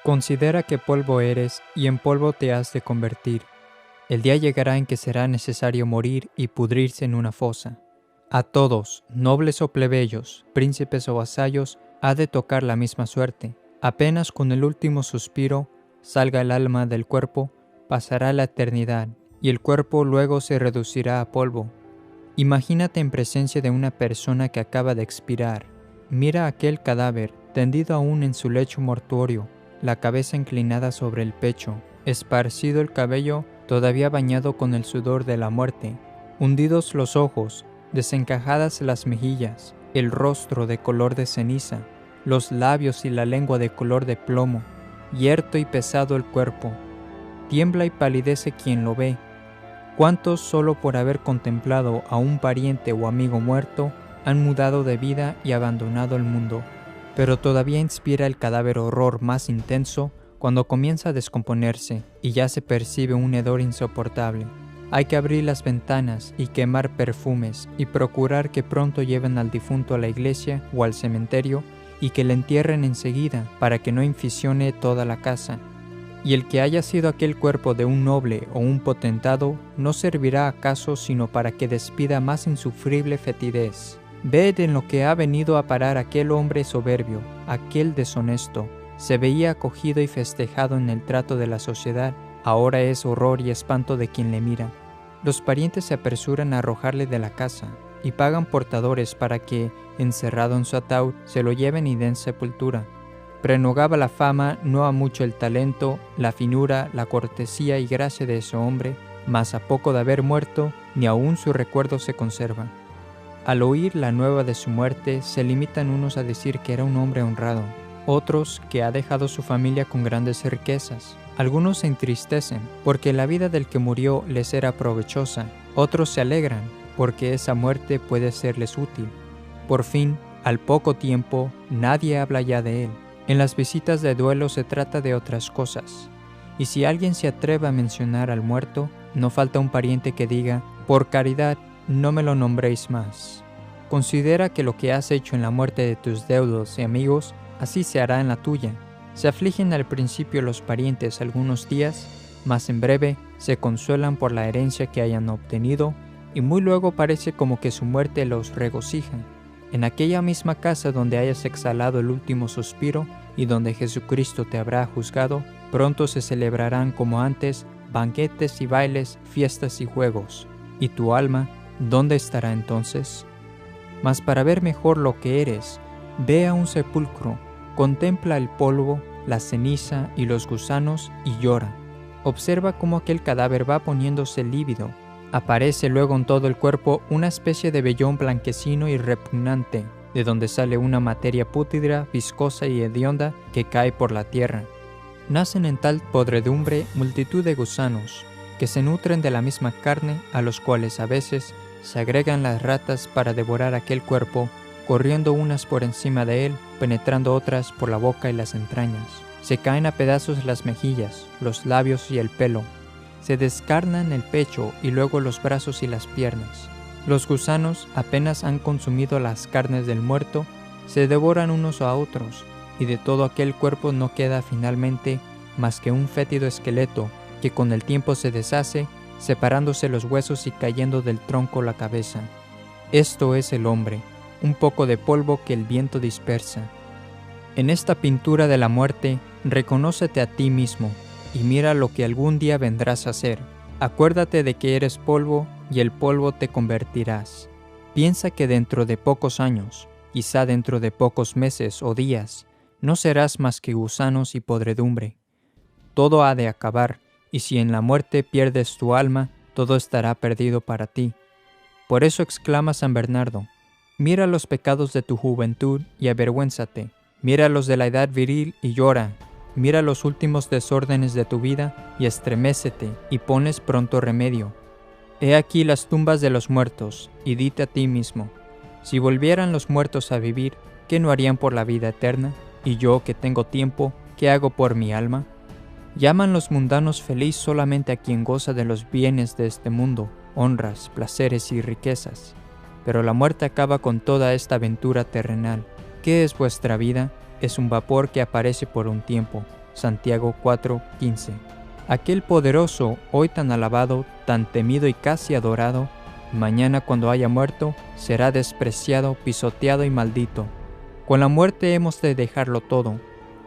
Considera que polvo eres y en polvo te has de convertir. El día llegará en que será necesario morir y pudrirse en una fosa. A todos, nobles o plebeyos, príncipes o vasallos, ha de tocar la misma suerte. Apenas con el último suspiro salga el alma del cuerpo, pasará la eternidad, y el cuerpo luego se reducirá a polvo. Imagínate en presencia de una persona que acaba de expirar. Mira aquel cadáver, tendido aún en su lecho mortuorio, la cabeza inclinada sobre el pecho, esparcido el cabello todavía bañado con el sudor de la muerte, hundidos los ojos, desencajadas las mejillas, el rostro de color de ceniza, los labios y la lengua de color de plomo, yerto y pesado el cuerpo. Tiembla y palidece quien lo ve. ¿Cuántos solo por haber contemplado a un pariente o amigo muerto han mudado de vida y abandonado el mundo? Pero todavía inspira el cadáver horror más intenso cuando comienza a descomponerse y ya se percibe un hedor insoportable. Hay que abrir las ventanas y quemar perfumes y procurar que pronto lleven al difunto a la iglesia o al cementerio y que le entierren enseguida para que no infisione toda la casa. Y el que haya sido aquel cuerpo de un noble o un potentado no servirá acaso sino para que despida más insufrible fetidez. Ved en lo que ha venido a parar aquel hombre soberbio, aquel deshonesto. Se veía acogido y festejado en el trato de la sociedad, ahora es horror y espanto de quien le mira. Los parientes se apresuran a arrojarle de la casa y pagan portadores para que, encerrado en su ataúd, se lo lleven y den sepultura. Prenugaba la fama no a mucho el talento, la finura, la cortesía y gracia de ese hombre, mas a poco de haber muerto, ni aun su recuerdo se conserva. Al oír la nueva de su muerte, se limitan unos a decir que era un hombre honrado, otros que ha dejado su familia con grandes riquezas. Algunos se entristecen porque la vida del que murió les era provechosa, otros se alegran porque esa muerte puede serles útil. Por fin, al poco tiempo, nadie habla ya de él. En las visitas de duelo se trata de otras cosas, y si alguien se atreve a mencionar al muerto, no falta un pariente que diga: por caridad, no me lo nombréis más. Considera que lo que has hecho en la muerte de tus deudos y amigos, así se hará en la tuya. Se afligen al principio los parientes algunos días, mas en breve se consuelan por la herencia que hayan obtenido, y muy luego parece como que su muerte los regocija. En aquella misma casa donde hayas exhalado el último suspiro y donde Jesucristo te habrá juzgado, pronto se celebrarán como antes banquetes y bailes, fiestas y juegos. ¿Y tu alma dónde estará entonces? Mas para ver mejor lo que eres, ve a un sepulcro, contempla el polvo, la ceniza y los gusanos y llora. Observa cómo aquel cadáver va poniéndose lívido. Aparece luego en todo el cuerpo una especie de vellón blanquecino y repugnante, de donde sale una materia pútrida, viscosa y hedionda que cae por la tierra. Nacen en tal podredumbre multitud de gusanos, que se nutren de la misma carne, a los cuales a veces se agregan las ratas para devorar aquel cuerpo, corriendo unas por encima de él, penetrando otras por la boca y las entrañas. Se caen a pedazos las mejillas, los labios y el pelo. Se descarnan el pecho y luego los brazos y las piernas. Los gusanos, apenas han consumido las carnes del muerto, se devoran unos a otros, y de todo aquel cuerpo no queda finalmente más que un fétido esqueleto que con el tiempo se deshace, separándose los huesos y cayendo del tronco la cabeza. Esto es el hombre, un poco de polvo que el viento dispersa. En esta pintura de la muerte, reconócete a ti mismo, y mira lo que algún día vendrás a ser. Acuérdate de que eres polvo y el polvo te convertirás. Piensa que dentro de pocos años, quizá dentro de pocos meses o días, no serás más que gusanos y podredumbre. Todo ha de acabar, y si en la muerte pierdes tu alma, todo estará perdido para ti. Por eso exclama San Bernardo: mira los pecados de tu juventud y avergüénzate. Mira los de la edad viril y llora. Mira los últimos desórdenes de tu vida y estremécete y pones pronto remedio. He aquí las tumbas de los muertos, y dite a ti mismo: si volvieran los muertos a vivir, ¿qué no harían por la vida eterna? Y yo, que tengo tiempo, ¿qué hago por mi alma? Llaman los mundanos feliz solamente a quien goza de los bienes de este mundo, honras, placeres y riquezas. Pero la muerte acaba con toda esta aventura terrenal. ¿Qué es vuestra vida? Es un vapor que aparece por un tiempo. Santiago 4:15. Aquel poderoso, hoy tan alabado, tan temido y casi adorado, mañana cuando haya muerto, será despreciado, pisoteado y maldito. Con la muerte hemos de dejarlo todo.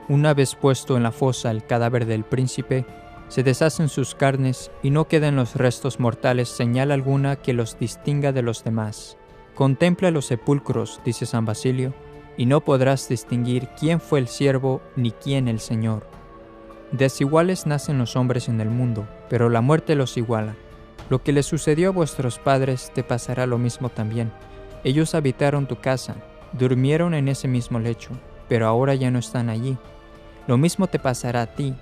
Una vez puesto en la fosa el cadáver del príncipe, se deshacen sus carnes y no quedan los restos mortales señal alguna que los distinga de los demás. Contempla los sepulcros, dice San Basilio, y no podrás distinguir quién fue el siervo ni quién el Señor. Desiguales nacen los hombres en el mundo, pero la muerte los iguala. Lo que les sucedió a vuestros padres te pasará lo mismo también. Ellos habitaron tu casa, durmieron en ese mismo lecho, pero ahora ya no están allí. Lo mismo te pasará a ti.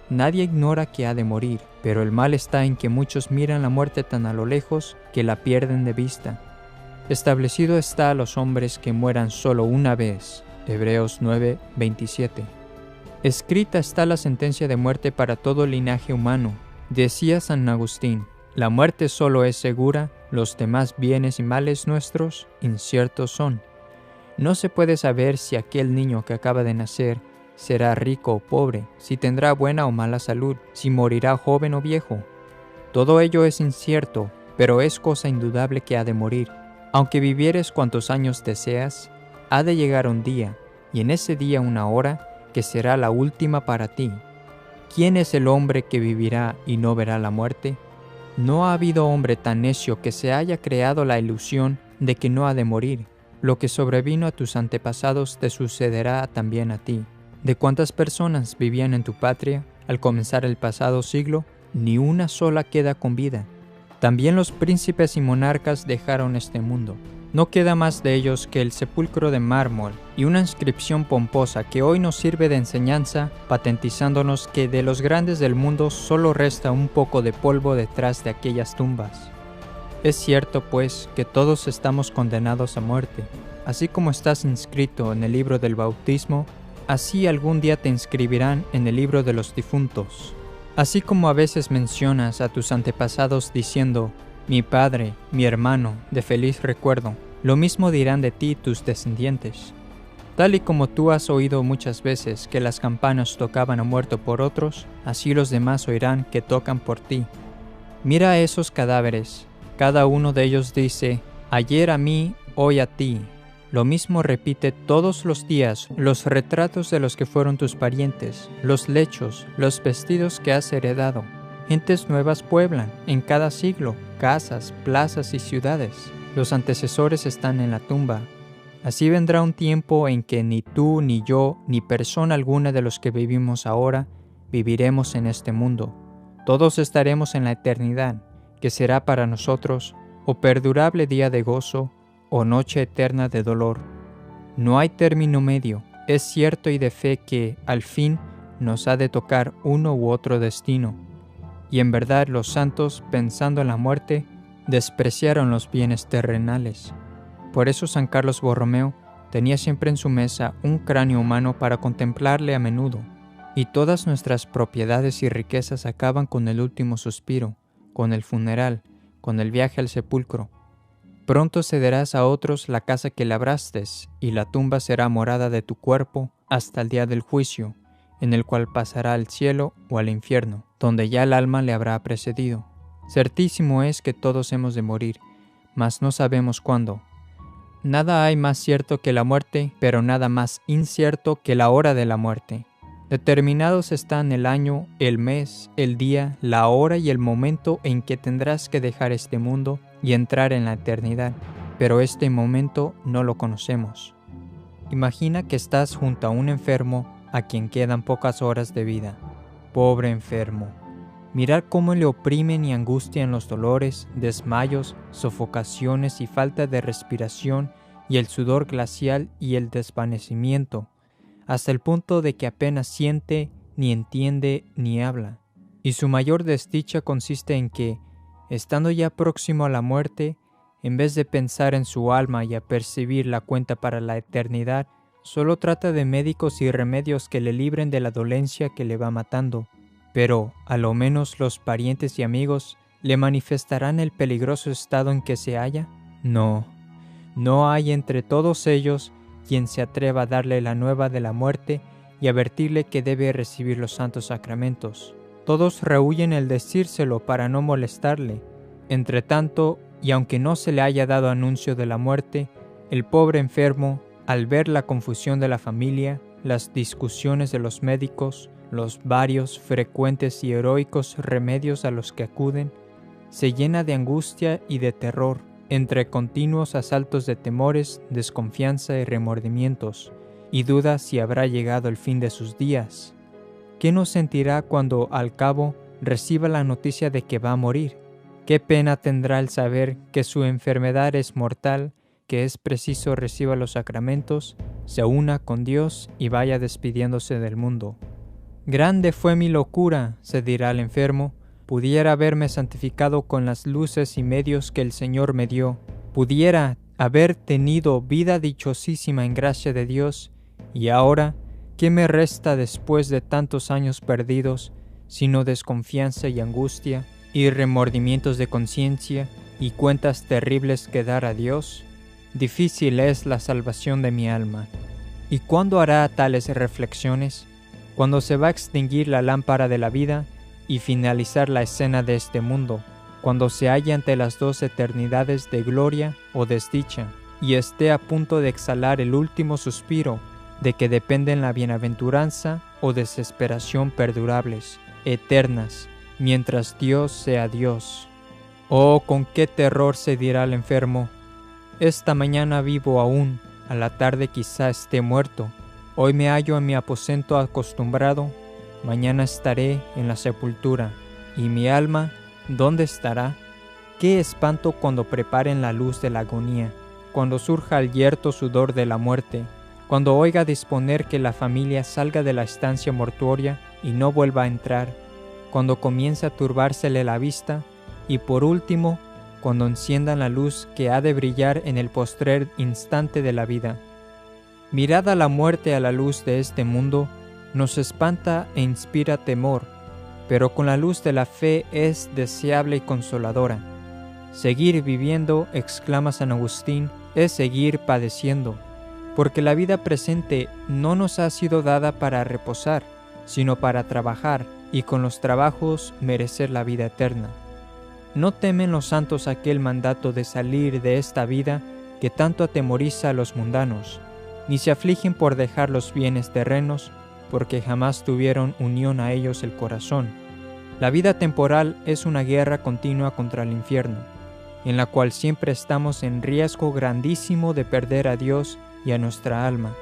Nadie ignora que ha de morir, pero el mal está en que muchos miran la muerte tan a lo lejos que la pierden de vista. Establecido está a los hombres que mueran solo una vez. Hebreos 9:27. Escrita está la sentencia de muerte para todo linaje humano. Decía San Agustín, la muerte solo es segura, los demás bienes y males nuestros inciertos son. No se puede saber si aquel niño que acaba de nacer será rico o pobre, si tendrá buena o mala salud, si morirá joven o viejo. Todo ello es incierto, pero es cosa indudable que ha de morir. Aunque vivieres cuantos años deseas, ha de llegar un día, y en ese día una hora, que será la última para ti. ¿Quién es el hombre que vivirá y no verá la muerte? No ha habido hombre tan necio que se haya creado la ilusión de que no ha de morir. Lo que sobrevino a tus antepasados te sucederá también a ti. ¿De cuántas personas vivían en tu patria al comenzar el pasado siglo? Ni una sola queda con vida. También los príncipes y monarcas dejaron este mundo. No queda más de ellos que el sepulcro de mármol y una inscripción pomposa que hoy nos sirve de enseñanza, patentizándonos que de los grandes del mundo solo resta un poco de polvo detrás de aquellas tumbas. Es cierto, pues, que todos estamos condenados a muerte. Así como estás inscrito en el libro del bautismo, así algún día te inscribirán en el libro de los difuntos. Así como a veces mencionas a tus antepasados diciendo, mi padre, mi hermano, de feliz recuerdo, lo mismo dirán de ti tus descendientes. Tal y como tú has oído muchas veces que las campanas tocaban a muerto por otros, así los demás oirán que tocan por ti. Mira a esos cadáveres, cada uno de ellos dice, ayer a mí, hoy a ti. Lo mismo repite todos los días los retratos de los que fueron tus parientes, los lechos, los vestidos que has heredado. Gentes nuevas pueblan, en cada siglo, casas, plazas y ciudades. Los antecesores están en la tumba. Así vendrá un tiempo en que ni tú, ni yo, ni persona alguna de los que vivimos ahora, viviremos en este mundo. Todos estaremos en la eternidad, que será para nosotros o perdurable día de gozo o noche eterna de dolor. No hay término medio. Es cierto y de fe que, al fin, nos ha de tocar uno u otro destino. Y en verdad los santos, pensando en la muerte, despreciaron los bienes terrenales. Por eso San Carlos Borromeo tenía siempre en su mesa un cráneo humano para contemplarle a menudo. Y todas nuestras propiedades y riquezas acaban con el último suspiro, con el funeral, con el viaje al sepulcro. Pronto cederás a otros la casa que labraste, y la tumba será morada de tu cuerpo hasta el día del juicio, en el cual pasará al cielo o al infierno, donde ya el alma le habrá precedido. Certísimo es que todos hemos de morir, mas no sabemos cuándo. Nada hay más cierto que la muerte, pero nada más incierto que la hora de la muerte. Determinados están el año, el mes, el día, la hora y el momento en que tendrás que dejar este mundo y entrar en la eternidad, pero este momento no lo conocemos. Imagina que estás junto a un enfermo a quien quedan pocas horas de vida. Pobre enfermo. Mirad cómo le oprimen y angustian los dolores, desmayos, sofocaciones y falta de respiración y el sudor glacial y el desvanecimiento, hasta el punto de que apenas siente, ni entiende, ni habla. Y su mayor desdicha consiste en que, estando ya próximo a la muerte, en vez de pensar en su alma y apercibir la cuenta para la eternidad, solo trata de médicos y remedios que le libren de la dolencia que le va matando. Pero, a lo menos los parientes y amigos, ¿le manifestarán el peligroso estado en que se halla? No, no hay entre todos ellos quien se atreva a darle la nueva de la muerte y advertirle que debe recibir los santos sacramentos. Todos rehúyen el decírselo para no molestarle. Entretanto, y aunque no se le haya dado anuncio de la muerte, el pobre enfermo, al ver la confusión de la familia, las discusiones de los médicos, los varios, frecuentes y heroicos remedios a los que acuden, se llena de angustia y de terror, entre continuos asaltos de temores, desconfianza y remordimientos, y duda si habrá llegado el fin de sus días. ¿Qué no sentirá cuando, al cabo, reciba la noticia de que va a morir? ¿Qué pena tendrá el saber que su enfermedad es mortal, que es preciso reciba los sacramentos, se una con Dios y vaya despidiéndose del mundo? Grande fue mi locura, se dirá el enfermo, pudiera haberme santificado con las luces y medios que el Señor me dio, pudiera haber tenido vida dichosísima en gracia de Dios, y ahora, ¿qué me resta después de tantos años perdidos, sino desconfianza y angustia, y remordimientos de conciencia, y cuentas terribles que dar a Dios? Difícil es la salvación de mi alma. ¿Y cuándo hará tales reflexiones? Cuando se va a extinguir la lámpara de la vida y finalizar la escena de este mundo, cuando se halle ante las dos eternidades de gloria o desdicha, y esté a punto de exhalar el último suspiro, de que dependen la bienaventuranza o desesperación perdurables, eternas, mientras Dios sea Dios. Oh, con qué terror se dirá el enfermo: esta mañana vivo aún, a la tarde quizá esté muerto. Hoy me hallo en mi aposento acostumbrado, mañana estaré en la sepultura. ¿Y mi alma dónde estará? Qué espanto cuando preparen la luz de la agonía, cuando surja el yerto sudor de la muerte, cuando oiga disponer que la familia salga de la estancia mortuoria y no vuelva a entrar, cuando comience a turbársele la vista, y por último, cuando enciendan la luz que ha de brillar en el postrer instante de la vida. Mirad a la muerte a la luz de este mundo, nos espanta e inspira temor, pero con la luz de la fe es deseable y consoladora. Seguir viviendo, exclama San Agustín, es seguir padeciendo, porque la vida presente no nos ha sido dada para reposar, sino para trabajar, y con los trabajos merecer la vida eterna. ¿No temen los santos aquel mandato de salir de esta vida que tanto atemoriza a los mundanos, ni se afligen por dejar los bienes terrenos, porque jamás tuvieron unión a ellos el corazón? La vida temporal es una guerra continua contra el infierno, en la cual siempre estamos en riesgo grandísimo de perder a Dios y a nuestra alma.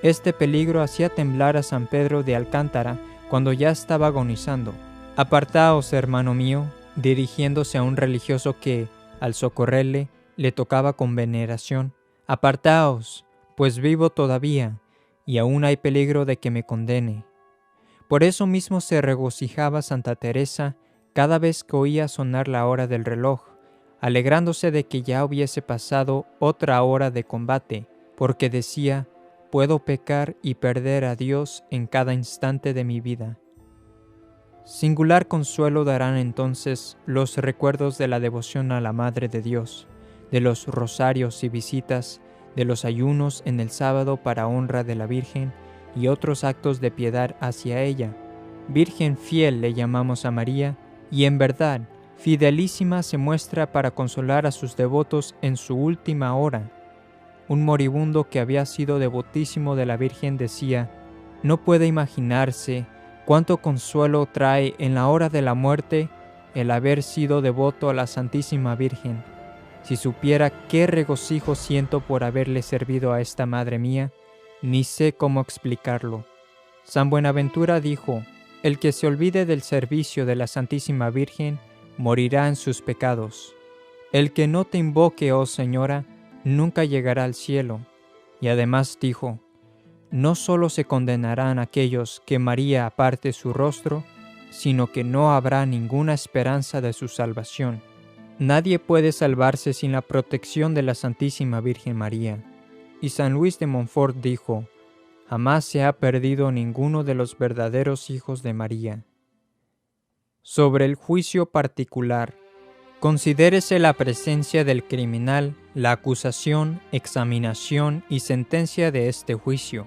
Este peligro hacía temblar a San Pedro de Alcántara cuando ya estaba agonizando. Apartaos, hermano mío, dirigiéndose a un religioso que, al socorrerle, le tocaba con veneración. Apartaos, pues vivo todavía, y aún hay peligro de que me condene. Por eso mismo se regocijaba Santa Teresa cada vez que oía sonar la hora del reloj, alegrándose de que ya hubiese pasado otra hora de combate, porque decía: puedo pecar y perder a Dios en cada instante de mi vida. Singular consuelo darán entonces los recuerdos de la devoción a la Madre de Dios, de los rosarios y visitas, de los ayunos en el sábado para honra de la Virgen y otros actos de piedad hacia ella. Virgen fiel le llamamos a María, y en verdad, fidelísima se muestra para consolar a sus devotos en su última hora. Un moribundo que había sido devotísimo de la Virgen decía: no puede imaginarse cuánto consuelo trae en la hora de la muerte el haber sido devoto a la Santísima Virgen. Si supiera qué regocijo siento por haberle servido a esta Madre mía, ni sé cómo explicarlo. San Buenaventura dijo: el que se olvide del servicio de la Santísima Virgen morirá en sus pecados. El que no te invoque, oh Señora, nunca llegará al cielo. Y además dijo: no solo se condenarán aquellos que María aparte su rostro, sino que no habrá ninguna esperanza de su salvación. Nadie puede salvarse sin la protección de la Santísima Virgen María. Y San Luis de Montfort dijo: jamás se ha perdido ninguno de los verdaderos hijos de María. Sobre el juicio particular, considérese la presencia del criminal, la acusación, examinación y sentencia de este juicio.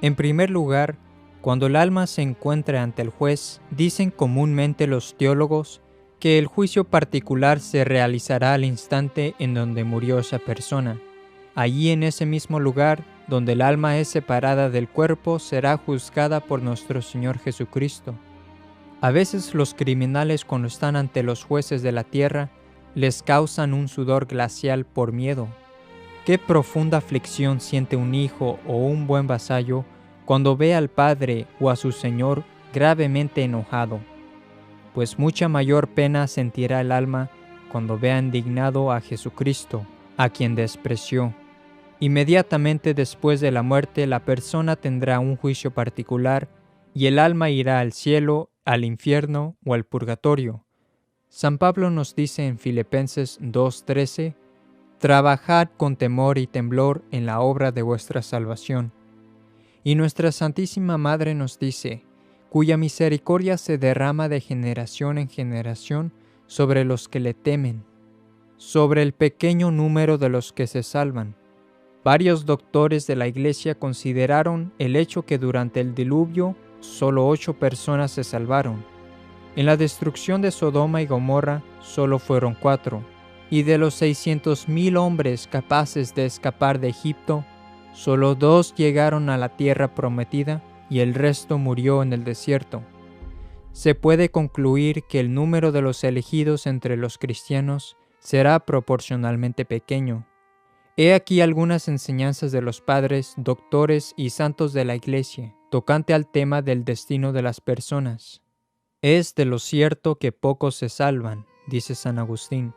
En primer lugar, cuando el alma se encuentra ante el juez, dicen comúnmente los teólogos que el juicio particular se realizará al instante en donde murió esa persona. Allí, en ese mismo lugar, donde el alma es separada del cuerpo, será juzgada por nuestro Señor Jesucristo. A veces los criminales, cuando están ante los jueces de la tierra, les causan un sudor glacial por miedo. Qué profunda aflicción siente un hijo o un buen vasallo cuando ve al padre o a su señor gravemente enojado, pues mucha mayor pena sentirá el alma cuando vea indignado a Jesucristo, a quien despreció. Inmediatamente después de la muerte, la persona tendrá un juicio particular y el alma irá al cielo, al infierno o al purgatorio. San Pablo nos dice en Filipenses 2:13, «Trabajad con temor y temblor en la obra de vuestra salvación». Y nuestra Santísima Madre nos dice, «cuya misericordia se derrama de generación en generación sobre los que le temen, sobre el pequeño número de los que se salvan». Varios doctores de la Iglesia consideraron el hecho que durante el diluvio solo 8 personas se salvaron. En la destrucción de Sodoma y Gomorra solo fueron 4, y de los 600,000 hombres capaces de escapar de Egipto, solo 2 llegaron a la tierra prometida y el resto murió en el desierto. Se puede concluir que el número de los elegidos entre los cristianos será proporcionalmente pequeño. He aquí algunas enseñanzas de los padres, doctores y santos de la Iglesia, tocante al tema del destino de las personas. Es de lo cierto que pocos se salvan, dice San Agustín.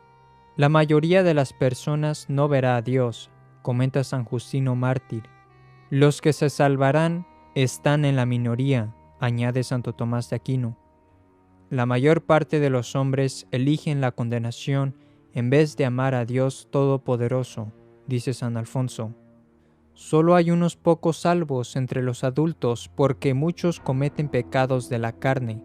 La mayoría de las personas no verá a Dios, comenta San Justino Mártir. Los que se salvarán están en la minoría, añade Santo Tomás de Aquino. La mayor parte de los hombres eligen la condenación en vez de amar a Dios Todopoderoso, dice San Alfonso. Solo hay unos pocos salvos entre los adultos porque muchos cometen pecados de la carne.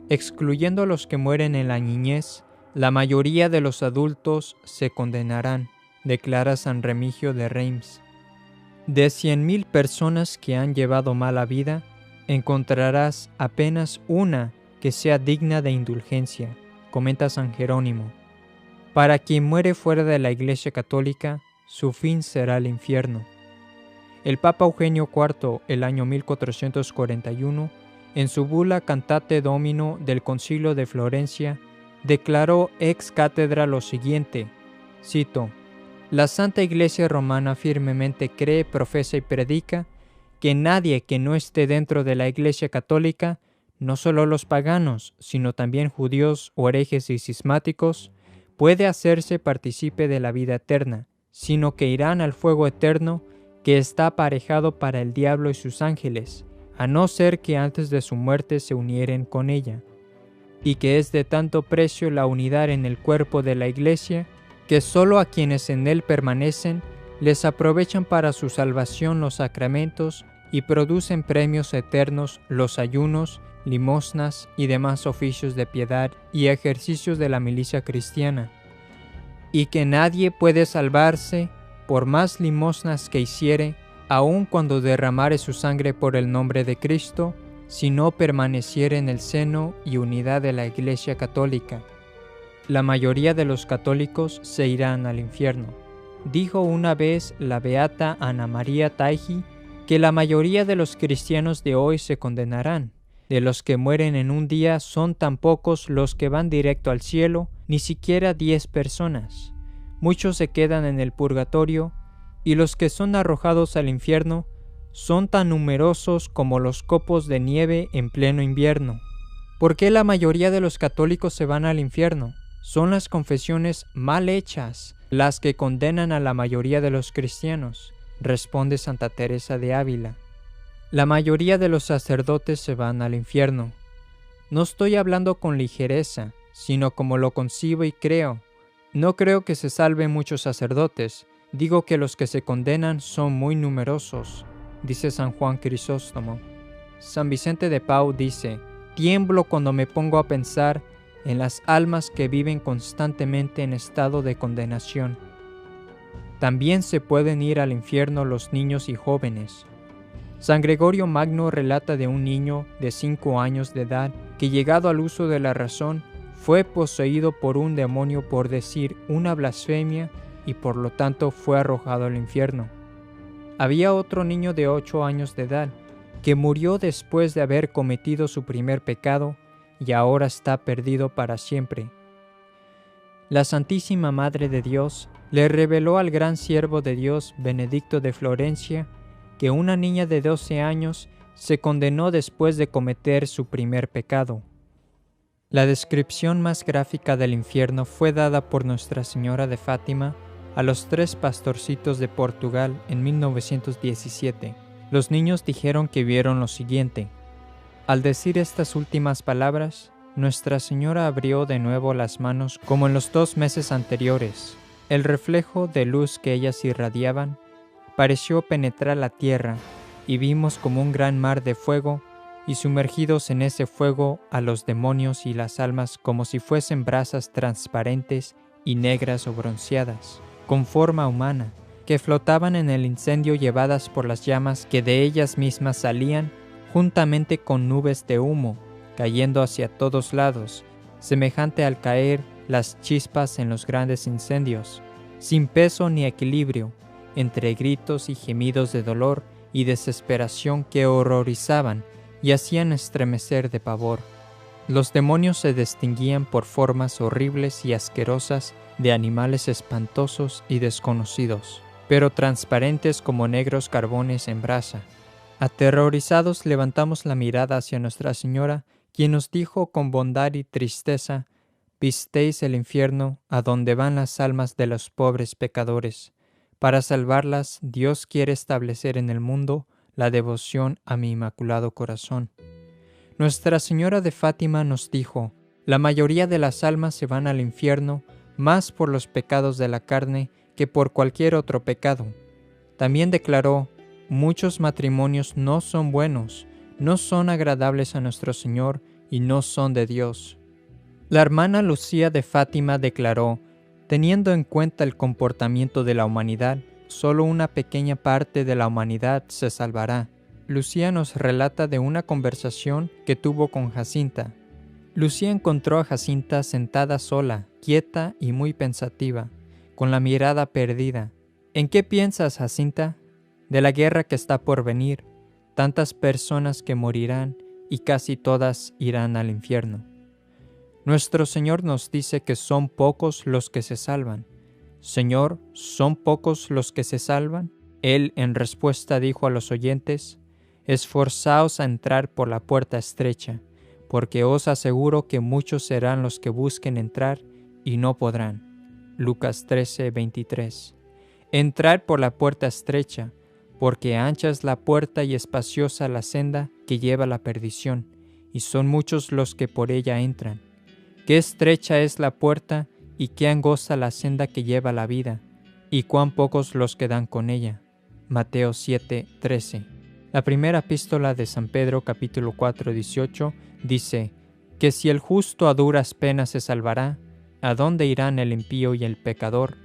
Excluyendo a los que mueren en la niñez, la mayoría de los adultos se condenarán, declara San Remigio de Reims. De 100,000 personas que han llevado mala vida, encontrarás apenas una que sea digna de indulgencia, comenta San Jerónimo. Para quien muere fuera de la Iglesia Católica, su fin será el infierno. El Papa Eugenio IV, el año 1441, en su bula Cantate Domino del Concilio de Florencia, declaró ex cátedra lo siguiente, cito, «La Santa Iglesia Romana firmemente cree, profesa y predica que nadie que no esté dentro de la Iglesia Católica, no solo los paganos, sino también judíos o herejes y cismáticos, puede hacerse partícipe de la vida eterna, sino que irán al fuego eterno que está aparejado para el diablo y sus ángeles, a no ser que antes de su muerte se unieren con ella, y que es de tanto precio la unidad en el cuerpo de la Iglesia, que sólo a quienes en él permanecen les aprovechan para su salvación los sacramentos y producen premios eternos los ayunos, limosnas y demás oficios de piedad y ejercicios de la milicia cristiana, y que nadie puede salvarse por más limosnas que hiciere, aun cuando derramare su sangre por el nombre de Cristo, si no permaneciere en el seno y unidad de la Iglesia Católica. La mayoría de los católicos se irán al infierno. Dijo una vez la beata Ana María Taigi que la mayoría de los cristianos de hoy se condenarán. De los que mueren en un día son tan pocos los que van directo al cielo, ni siquiera 10 personas. Muchos se quedan en el purgatorio, y los que son arrojados al infierno son tan numerosos como los copos de nieve en pleno invierno. ¿Por qué la mayoría de los católicos se van al infierno? Son las confesiones mal hechas las que condenan a la mayoría de los cristianos, responde Santa Teresa de Ávila. La mayoría de los sacerdotes se van al infierno. No estoy hablando con ligereza, sino como lo concibo y creo. No creo que se salven muchos sacerdotes, digo que los que se condenan son muy numerosos, dice San Juan Crisóstomo. San Vicente de Pau dice, tiemblo cuando me pongo a pensar en las almas que viven constantemente en estado de condenación. También se pueden ir al infierno los niños y jóvenes. San Gregorio Magno relata de un niño de 5 años de edad que, llegado al uso de la razón, fue poseído por un demonio por decir una blasfemia y por lo tanto fue arrojado al infierno. Había otro niño de 8 años de edad que murió después de haber cometido su primer pecado y ahora está perdido para siempre. La Santísima Madre de Dios le reveló al gran siervo de Dios, Benedicto de Florencia, que una niña de 12 años se condenó después de cometer su primer pecado. La descripción más gráfica del infierno fue dada por Nuestra Señora de Fátima a los 3 pastorcitos de Portugal en 1917. Los niños dijeron que vieron lo siguiente. Al decir estas últimas palabras, Nuestra Señora abrió de nuevo las manos como en los 2 meses anteriores. El reflejo de luz que ellas irradiaban pareció penetrar la tierra y vimos como un gran mar de fuego y sumergidos en ese fuego a los demonios y las almas como si fuesen brasas transparentes y negras o bronceadas, con forma humana, que flotaban en el incendio llevadas por las llamas que de ellas mismas salían, juntamente con nubes de humo, cayendo hacia todos lados, semejante al caer las chispas en los grandes incendios, sin peso ni equilibrio, entre gritos y gemidos de dolor y desesperación que horrorizaban y hacían estremecer de pavor. Los demonios se distinguían por formas horribles y asquerosas de animales espantosos y desconocidos, pero transparentes como negros carbones en brasa. Aterrorizados levantamos la mirada hacia Nuestra Señora, quien nos dijo con bondad y tristeza: «Visteis el infierno a donde van las almas de los pobres pecadores. Para salvarlas, Dios quiere establecer en el mundo la devoción a mi Inmaculado Corazón». Nuestra Señora de Fátima nos dijo: «La mayoría de las almas se van al infierno más por los pecados de la carne que por cualquier otro pecado». También declaró: «Muchos matrimonios no son buenos, no son agradables a nuestro Señor y no son de Dios». La hermana Lucía de Fátima declaró: «Teniendo en cuenta el comportamiento de la humanidad, solo una pequeña parte de la humanidad se salvará». Lucía nos relata de una conversación que tuvo con Jacinta. Lucía encontró a Jacinta sentada sola, quieta y muy pensativa, con la mirada perdida. «¿En qué piensas, Jacinta?» «De la guerra que está por venir, tantas personas que morirán y casi todas irán al infierno». Nuestro Señor nos dice que son pocos los que se salvan. «Señor, ¿son pocos los que se salvan?». Él en respuesta dijo a los oyentes: «Esforzaos a entrar por la puerta estrecha, porque os aseguro que muchos serán los que busquen entrar y no podrán». Lucas 13:23. Entrad por la puerta estrecha, porque ancha es la puerta y espaciosa la senda que lleva a la perdición, y son muchos los que por ella entran. Qué estrecha es la puerta y qué angosta la senda que lleva a la vida, y cuán pocos los que dan con ella. Mateo 7:13. La primera epístola de San Pedro, capítulo 4, 18, dice que si el justo a duras penas se salvará, ¿a dónde irán el impío y el pecador?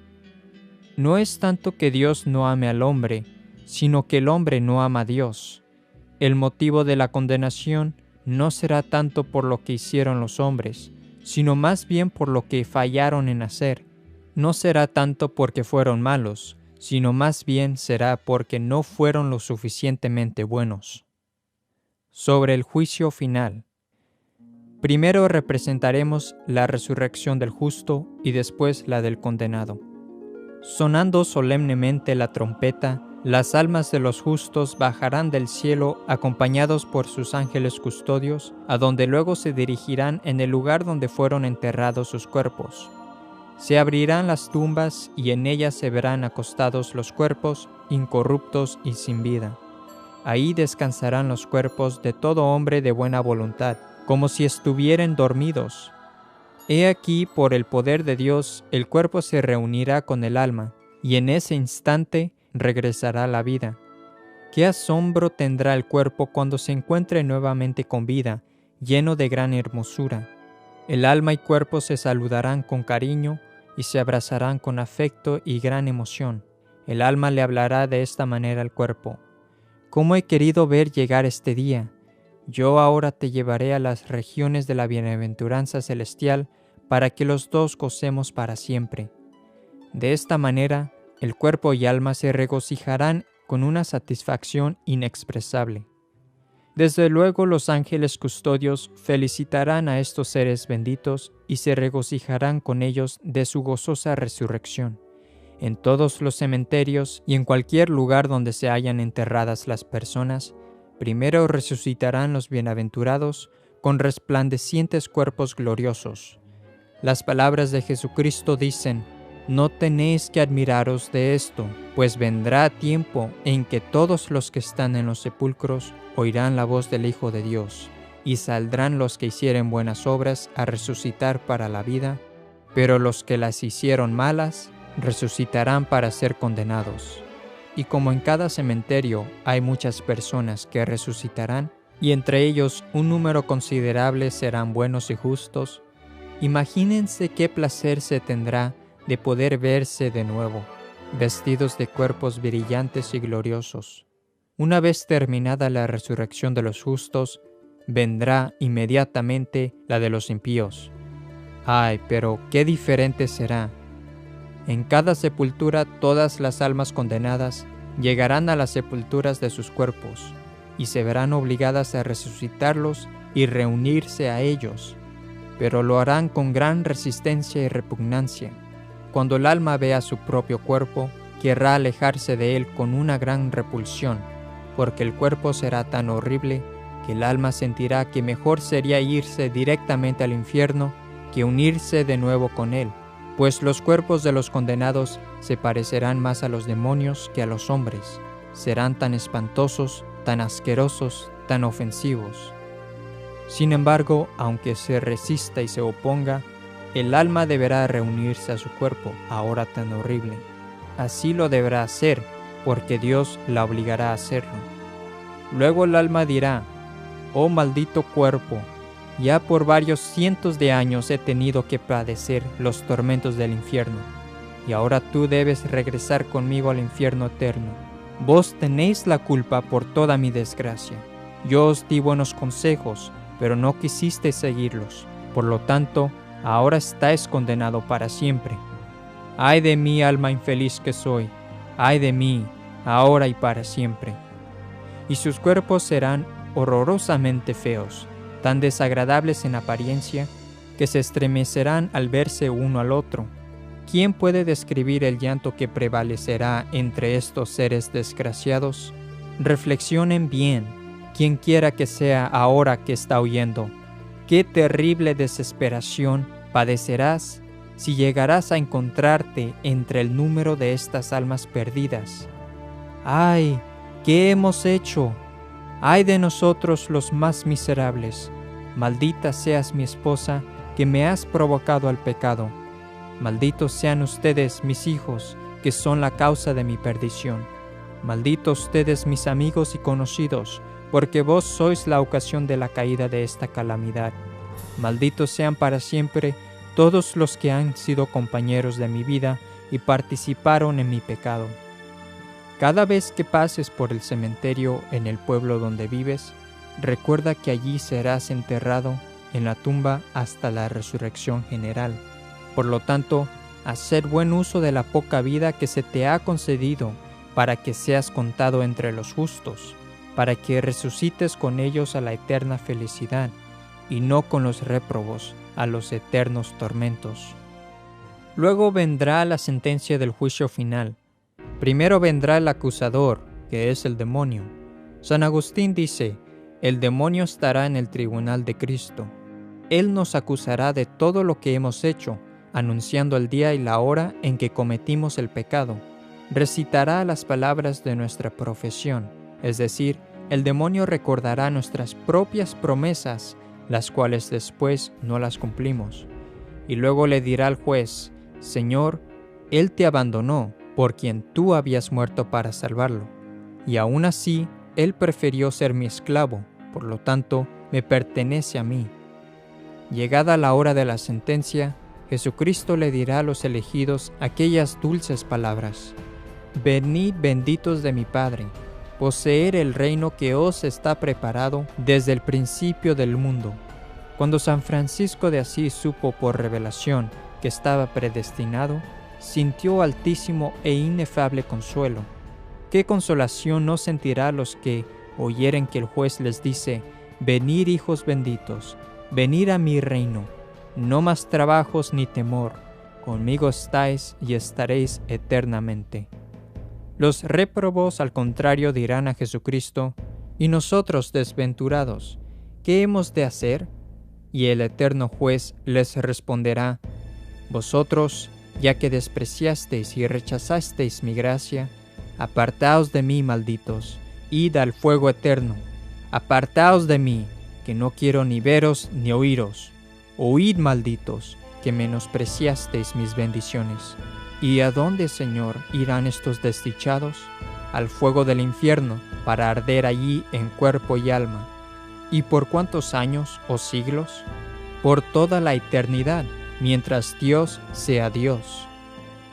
No es tanto que Dios no ame al hombre, sino que el hombre no ama a Dios. El motivo de la condenación no será tanto por lo que hicieron los hombres, sino más bien por lo que fallaron en hacer. No será tanto porque fueron malos, sino más bien será porque no fueron lo suficientemente buenos. Sobre el juicio final. Primero representaremos la resurrección del justo y después la del condenado. Sonando solemnemente la trompeta, las almas de los justos bajarán del cielo acompañados por sus ángeles custodios, a donde luego se dirigirán en el lugar donde fueron enterrados sus cuerpos. Se abrirán las tumbas y en ellas se verán acostados los cuerpos, incorruptos y sin vida. Ahí descansarán los cuerpos de todo hombre de buena voluntad, como si estuvieran dormidos. He aquí, por el poder de Dios, el cuerpo se reunirá con el alma, y en ese instante regresará la vida. Qué asombro tendrá el cuerpo cuando se encuentre nuevamente con vida, lleno de gran hermosura. El alma y cuerpo se saludarán con cariño y se abrazarán con afecto y gran emoción. El alma le hablará de esta manera al cuerpo: ¿Cómo he querido ver llegar este día? Yo ahora te llevaré a las regiones de la bienaventuranza celestial para que los dos gocemos para siempre. De esta manera, el cuerpo y alma se regocijarán con una satisfacción inexpresable. Desde luego los ángeles custodios felicitarán a estos seres benditos y se regocijarán con ellos de su gozosa resurrección. En todos los cementerios y en cualquier lugar donde se hayan enterradas las personas, primero resucitarán los bienaventurados con resplandecientes cuerpos gloriosos. Las palabras de Jesucristo dicen: no tenéis que admiraros de esto, pues vendrá tiempo en que todos los que están en los sepulcros oirán la voz del Hijo de Dios, y saldrán los que hicieren buenas obras a resucitar para la vida, pero los que las hicieron malas resucitarán para ser condenados. Y como en cada cementerio hay muchas personas que resucitarán, y entre ellos un número considerable serán buenos y justos, imagínense qué placer se tendrá de poder verse de nuevo, vestidos de cuerpos brillantes y gloriosos. Una vez terminada la resurrección de los justos, vendrá inmediatamente la de los impíos. ¡Ay, pero qué diferente será! En cada sepultura todas las almas condenadas llegarán a las sepulturas de sus cuerpos, y se verán obligadas a resucitarlos y reunirse a ellos, pero lo harán con gran resistencia y repugnancia. Cuando el alma vea su propio cuerpo, querrá alejarse de él con una gran repulsión, porque el cuerpo será tan horrible que el alma sentirá que mejor sería irse directamente al infierno que unirse de nuevo con él, pues los cuerpos de los condenados se parecerán más a los demonios que a los hombres, serán tan espantosos, tan asquerosos, tan ofensivos. Sin embargo, aunque se resista y se oponga, el alma deberá reunirse a su cuerpo, ahora tan horrible. Así lo deberá hacer, porque Dios la obligará a hacerlo. Luego el alma dirá: «Oh maldito cuerpo, ya por varios cientos de años he tenido que padecer los tormentos del infierno, y ahora tú debes regresar conmigo al infierno eterno. Vos tenéis la culpa por toda mi desgracia. Yo os di buenos consejos, pero no quisisteis seguirlos. Por lo tanto, ahora estáis condenado para siempre. ¡Ay de mí, alma infeliz que soy! ¡Ay de mí, ahora y para siempre!» Y sus cuerpos serán horrorosamente feos, tan desagradables en apariencia, que se estremecerán al verse uno al otro. ¿Quién puede describir el llanto que prevalecerá entre estos seres desgraciados? Reflexionen bien, quien quiera que sea ahora que está oyendo. ¡Qué terrible desesperación padecerás si llegarás a encontrarte entre el número de estas almas perdidas! ¡Ay! ¿Qué hemos hecho? ¡Ay de nosotros los más miserables! Maldita seas mi esposa, que me has provocado al pecado. Malditos sean ustedes, mis hijos, que son la causa de mi perdición. Malditos ustedes, mis amigos y conocidos, porque vos sois la ocasión de la caída de esta calamidad. Malditos sean para siempre todos los que han sido compañeros de mi vida y participaron en mi pecado. Cada vez que pases por el cementerio en el pueblo donde vives, recuerda que allí serás enterrado en la tumba hasta la resurrección general. Por lo tanto, hacer buen uso de la poca vida que se te ha concedido para que seas contado entre los justos, para que resucites con ellos a la eterna felicidad y no con los réprobos a los eternos tormentos. Luego vendrá la sentencia del juicio final. Primero vendrá el acusador, que es el demonio. San Agustín dice: «El demonio estará en el tribunal de Cristo. Él nos acusará de todo lo que hemos hecho, anunciando el día y la hora en que cometimos el pecado. Recitará las palabras de nuestra profesión, es decir, el demonio recordará nuestras propias promesas, las cuales después no las cumplimos. Y luego le dirá al juez: Señor, él te abandonó, por quien tú habías muerto para salvarlo. Y aún así, él prefirió ser mi esclavo, por lo tanto, me pertenece a mí». Llegada la hora de la sentencia, Jesucristo le dirá a los elegidos aquellas dulces palabras: «Venid benditos de mi Padre, poseer el reino que os está preparado desde el principio del mundo. Cuando San Francisco de Asís supo por revelación que estaba predestinado, sintió altísimo e inefable consuelo. ¿Qué consolación no sentirá los que oyeren que el juez les dice: venid, hijos benditos, venid a mi reino, no más trabajos ni temor, conmigo estáis y estaréis eternamente? Los réprobos, al contrario, dirán a Jesucristo: ¿y nosotros desventurados, qué hemos de hacer? Y el eterno juez les responderá: vosotros, ya que despreciasteis y rechazasteis mi gracia, apartaos de mí, malditos, id al fuego eterno. Apartaos de mí, que no quiero ni veros ni oíros. Oíd, malditos, que menospreciasteis mis bendiciones. ¿Y a dónde, Señor, irán estos desdichados? Al fuego del infierno, para arder allí en cuerpo y alma. ¿Y por cuántos años o siglos? Por toda la eternidad, mientras Dios sea Dios.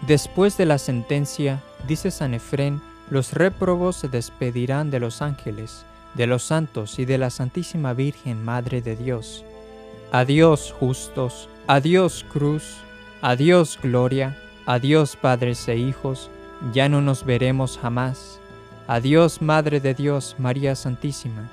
Después de la sentencia, dice San Efrén, los réprobos se despedirán de los ángeles, de los santos y de la Santísima Virgen Madre de Dios. Adiós, justos, adiós, cruz, adiós, gloria, adiós, padres e hijos, ya no nos veremos jamás. Adiós, Madre de Dios, María Santísima.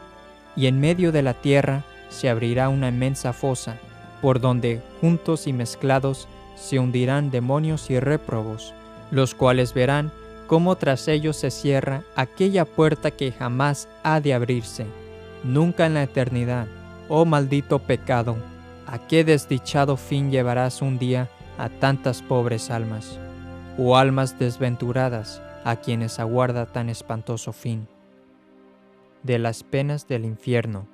Y en medio de la tierra se abrirá una inmensa fosa, por donde, juntos y mezclados, se hundirán demonios y réprobos, los cuales verán cómo tras ellos se cierra aquella puerta que jamás ha de abrirse, nunca en la eternidad. Oh maldito pecado, ¿a qué desdichado fin llevarás un día a tantas pobres almas? O almas desventuradas, a quienes aguarda tan espantoso fin. De las penas del infierno.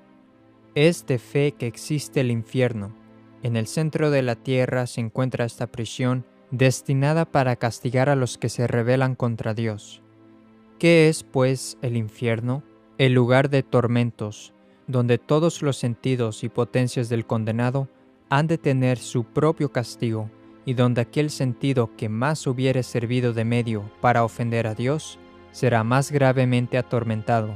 Es de fe que existe el infierno. En el centro de la tierra se encuentra esta prisión destinada para castigar a los que se rebelan contra Dios. ¿Qué es, pues, el infierno? El lugar de tormentos, donde todos los sentidos y potencias del condenado han de tener su propio castigo, y donde aquel sentido que más hubiere servido de medio para ofender a Dios, será más gravemente atormentado.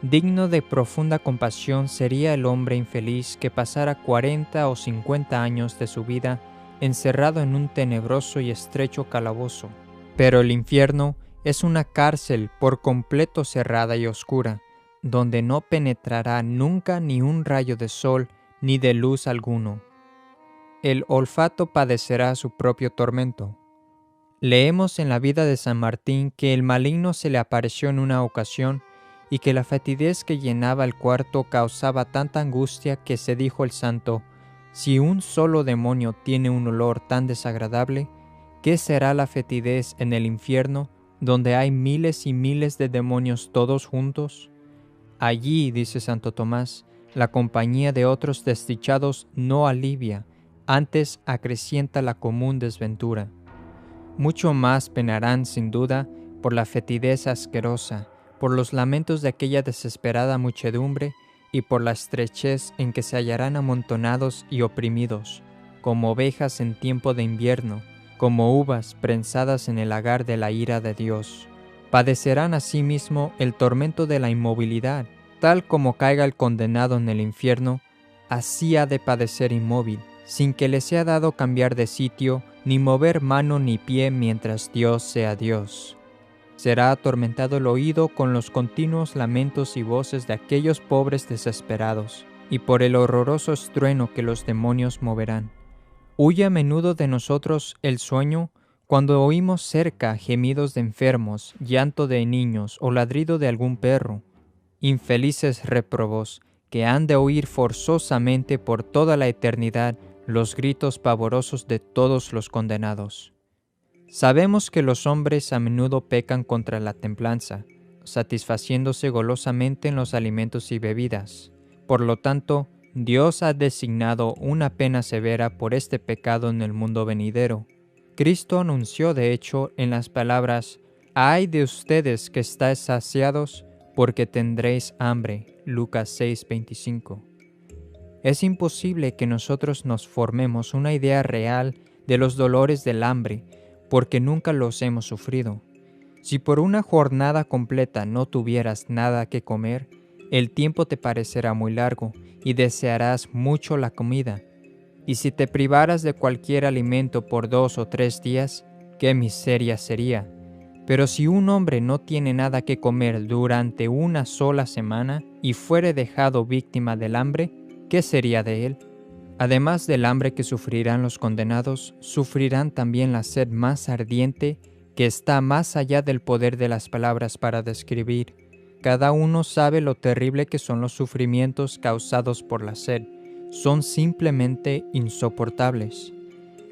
Digno de profunda compasión sería el hombre infeliz que pasara 40 o 50 años de su vida encerrado en un tenebroso y estrecho calabozo. Pero el infierno es una cárcel por completo cerrada y oscura, donde no penetrará nunca ni un rayo de sol ni de luz alguno. El olfato padecerá su propio tormento. Leemos en la vida de San Martín que el maligno se le apareció en una ocasión y que la fetidez que llenaba el cuarto causaba tanta angustia que se dijo el santo: si un solo demonio tiene un olor tan desagradable, ¿qué será la fetidez en el infierno, donde hay miles y miles de demonios todos juntos? Allí, dice Santo Tomás, la compañía de otros desdichados no alivia, antes acrecienta la común desventura. Mucho más penarán, sin duda, por la fetidez asquerosa, por los lamentos de aquella desesperada muchedumbre y por la estrechez en que se hallarán amontonados y oprimidos, como ovejas en tiempo de invierno, como uvas prensadas en el lagar de la ira de Dios. Padecerán asimismo el tormento de la inmovilidad, tal como caiga el condenado en el infierno, así ha de padecer inmóvil, sin que le sea dado cambiar de sitio, ni mover mano ni pie mientras Dios sea Dios. Será atormentado el oído con los continuos lamentos y voces de aquellos pobres desesperados, y por el horroroso estruendo que los demonios moverán. Huye a menudo de nosotros el sueño cuando oímos cerca gemidos de enfermos, llanto de niños o ladrido de algún perro. Infelices réprobos, que han de oír forzosamente por toda la eternidad los gritos pavorosos de todos los condenados. Sabemos que los hombres a menudo pecan contra la templanza, satisfaciéndose golosamente en los alimentos y bebidas. Por lo tanto, Dios ha designado una pena severa por este pecado en el mundo venidero. Cristo anunció, de hecho, en las palabras: «Ay de ustedes que estáis saciados, porque tendréis hambre». Lucas 6:25. Es imposible que nosotros nos formemos una idea real de los dolores del hambre, porque nunca los hemos sufrido. Si por una jornada completa no tuvieras nada que comer, el tiempo te parecerá muy largo y desearás mucho la comida. Y si te privaras de cualquier alimento por 2 o 3 días, qué miseria sería. Pero si un hombre no tiene nada que comer durante una sola semana y fuere dejado víctima del hambre, ¿qué sería de él? Además del hambre que sufrirán los condenados, sufrirán también la sed más ardiente que está más allá del poder de las palabras para describir. Cada uno sabe lo terrible que son los sufrimientos causados por la sed. Son simplemente insoportables.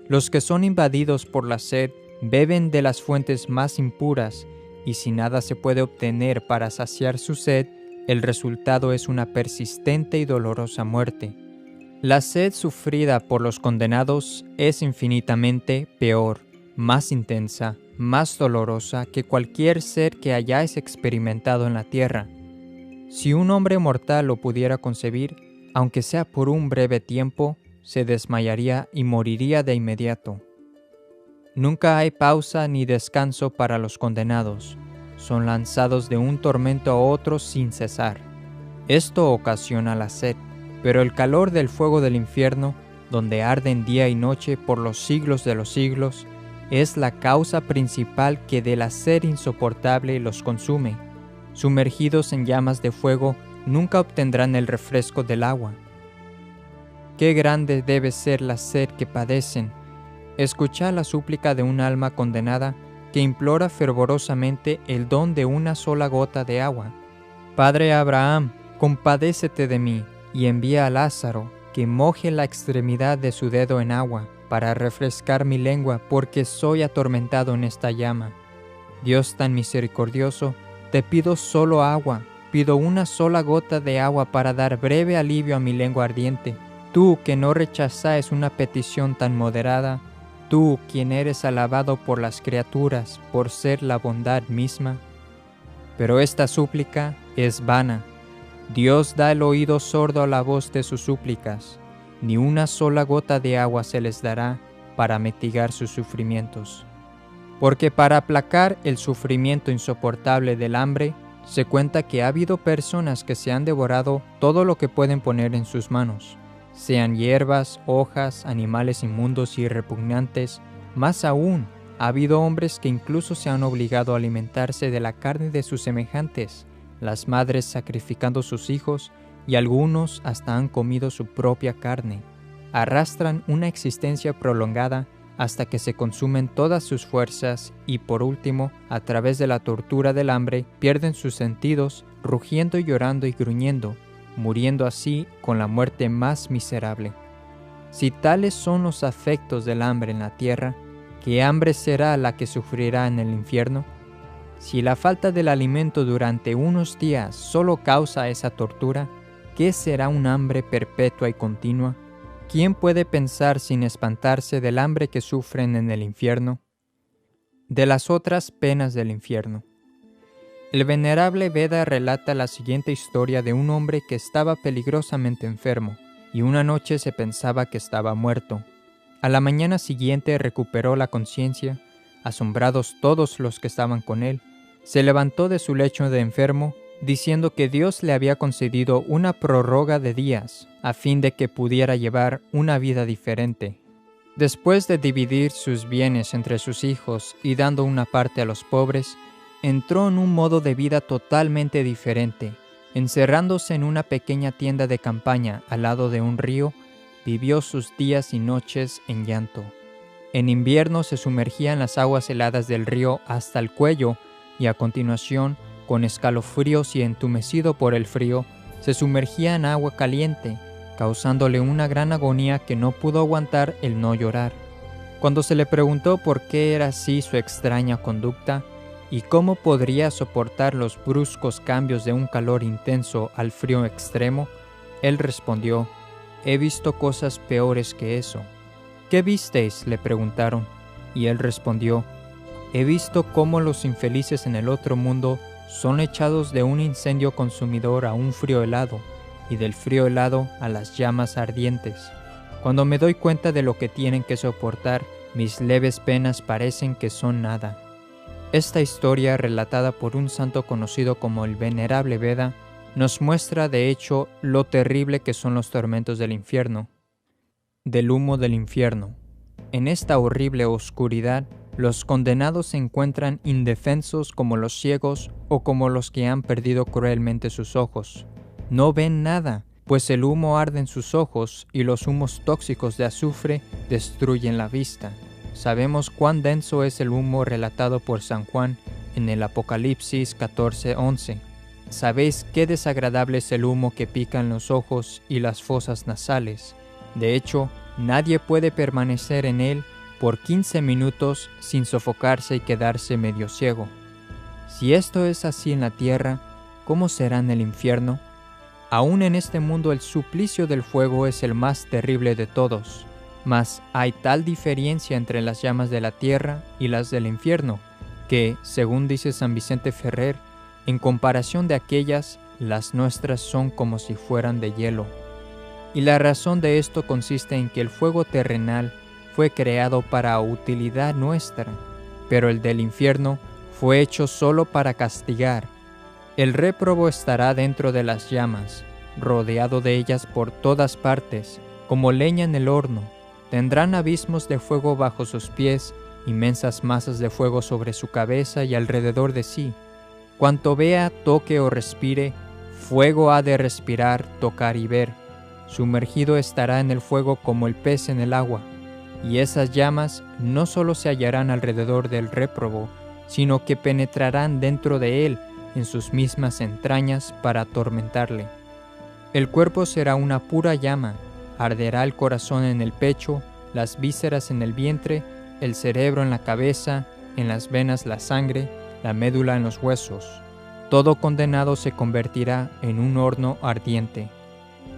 Los que son invadidos por la sed beben de las fuentes más impuras, y si nada se puede obtener para saciar su sed, el resultado es una persistente y dolorosa muerte. La sed sufrida por los condenados es infinitamente peor, más intensa, más dolorosa que cualquier sed que hayáis experimentado en la tierra. Si un hombre mortal lo pudiera concebir, aunque sea por un breve tiempo, se desmayaría y moriría de inmediato. Nunca hay pausa ni descanso para los condenados. Son lanzados de un tormento a otro sin cesar. Esto ocasiona la sed, pero el calor del fuego del infierno, donde arden día y noche por los siglos de los siglos, es la causa principal que de la sed insoportable los consume. Sumergidos en llamas de fuego, nunca obtendrán el refresco del agua. Qué grande debe ser la sed que padecen. Escuchad la súplica de un alma condenada que implora fervorosamente el don de una sola gota de agua. Padre Abraham, compadécete de mí y envía a Lázaro que moje la extremidad de su dedo en agua para refrescar mi lengua, porque soy atormentado en esta llama. Dios tan misericordioso, te pido solo agua, pido una sola gota de agua para dar breve alivio a mi lengua ardiente. Tú que no rechazáis una petición tan moderada, tú quien eres alabado por las criaturas por ser la bondad misma. Pero esta súplica es vana. Dios da el oído sordo a la voz de sus súplicas. Ni una sola gota de agua se les dará para mitigar sus sufrimientos. Porque para aplacar el sufrimiento insoportable del hambre, se cuenta que ha habido personas que se han devorado todo lo que pueden poner en sus manos, sean hierbas, hojas, animales inmundos y repugnantes. Más aún, ha habido hombres que incluso se han obligado a alimentarse de la carne de sus semejantes, las madres sacrificando sus hijos, y algunos hasta han comido su propia carne. Arrastran una existencia prolongada hasta que se consumen todas sus fuerzas y por último, a través de la tortura del hambre, pierden sus sentidos, rugiendo y llorando y gruñendo, muriendo así con la muerte más miserable. Si tales son los afectos del hambre en la tierra, ¿qué hambre será la que sufrirá en el infierno? Si la falta del alimento durante unos días solo causa esa tortura, ¿qué será un hambre perpetua y continua? ¿Quién puede pensar sin espantarse del hambre que sufren en el infierno? De las otras penas del infierno. El venerable Veda relata la siguiente historia de un hombre que estaba peligrosamente enfermo, y una noche se pensaba que estaba muerto. A la mañana siguiente recuperó la conciencia. Asombrados todos los que estaban con él, se levantó de su lecho de enfermo, diciendo que Dios le había concedido una prórroga de días, a fin de que pudiera llevar una vida diferente. Después de dividir sus bienes entre sus hijos y dando una parte a los pobres, entró en un modo de vida totalmente diferente. Encerrándose en una pequeña tienda de campaña al lado de un río, vivió sus días y noches en llanto. En invierno se sumergía en las aguas heladas del río hasta el cuello y a continuación, con escalofríos y entumecido por el frío, se sumergía en agua caliente, causándole una gran agonía que no pudo aguantar el no llorar. Cuando se le preguntó por qué era así su extraña conducta y cómo podría soportar los bruscos cambios de un calor intenso al frío extremo, él respondió: «He visto cosas peores que eso». «¿Qué visteis?», le preguntaron, y él respondió: «He visto cómo los infelices en el otro mundo son echados de un incendio consumidor a un frío helado, y del frío helado a las llamas ardientes. Cuando me doy cuenta de lo que tienen que soportar, mis leves penas parecen que son nada». Esta historia, relatada por un santo conocido como el Venerable Beda, nos muestra de hecho lo terrible que son los tormentos del infierno. Del humo del infierno. En esta horrible oscuridad, los condenados se encuentran indefensos como los ciegos o como los que han perdido cruelmente sus ojos. No ven nada, pues el humo arde en sus ojos y los humos tóxicos de azufre destruyen la vista. Sabemos cuán denso es el humo relatado por San Juan en el Apocalipsis 14:11. Sabéis qué desagradable es el humo que pica en los ojos y las fosas nasales. De hecho, nadie puede permanecer en él por 15 minutos sin sofocarse y quedarse medio ciego. Si esto es así en la tierra, ¿cómo será en el infierno? Aún en este mundo el suplicio del fuego es el más terrible de todos, mas hay tal diferencia entre las llamas de la tierra y las del infierno, que, según dice San Vicente Ferrer, en comparación de aquellas, las nuestras son como si fueran de hielo. Y la razón de esto consiste en que el fuego terrenal fue creado para utilidad nuestra, pero el del infierno fue hecho solo para castigar. El réprobo estará dentro de las llamas, rodeado de ellas por todas partes, como leña en el horno. Tendrán abismos de fuego bajo sus pies, inmensas masas de fuego sobre su cabeza y alrededor de sí. Cuanto vea, toque o respire, fuego ha de respirar, tocar y ver. Sumergido estará en el fuego como el pez en el agua. Y esas llamas no solo se hallarán alrededor del réprobo, sino que penetrarán dentro de él, en sus mismas entrañas, para atormentarle. El cuerpo será una pura llama, arderá el corazón en el pecho, las vísceras en el vientre, el cerebro en la cabeza, en las venas la sangre, la médula en los huesos. Todo condenado se convertirá en un horno ardiente.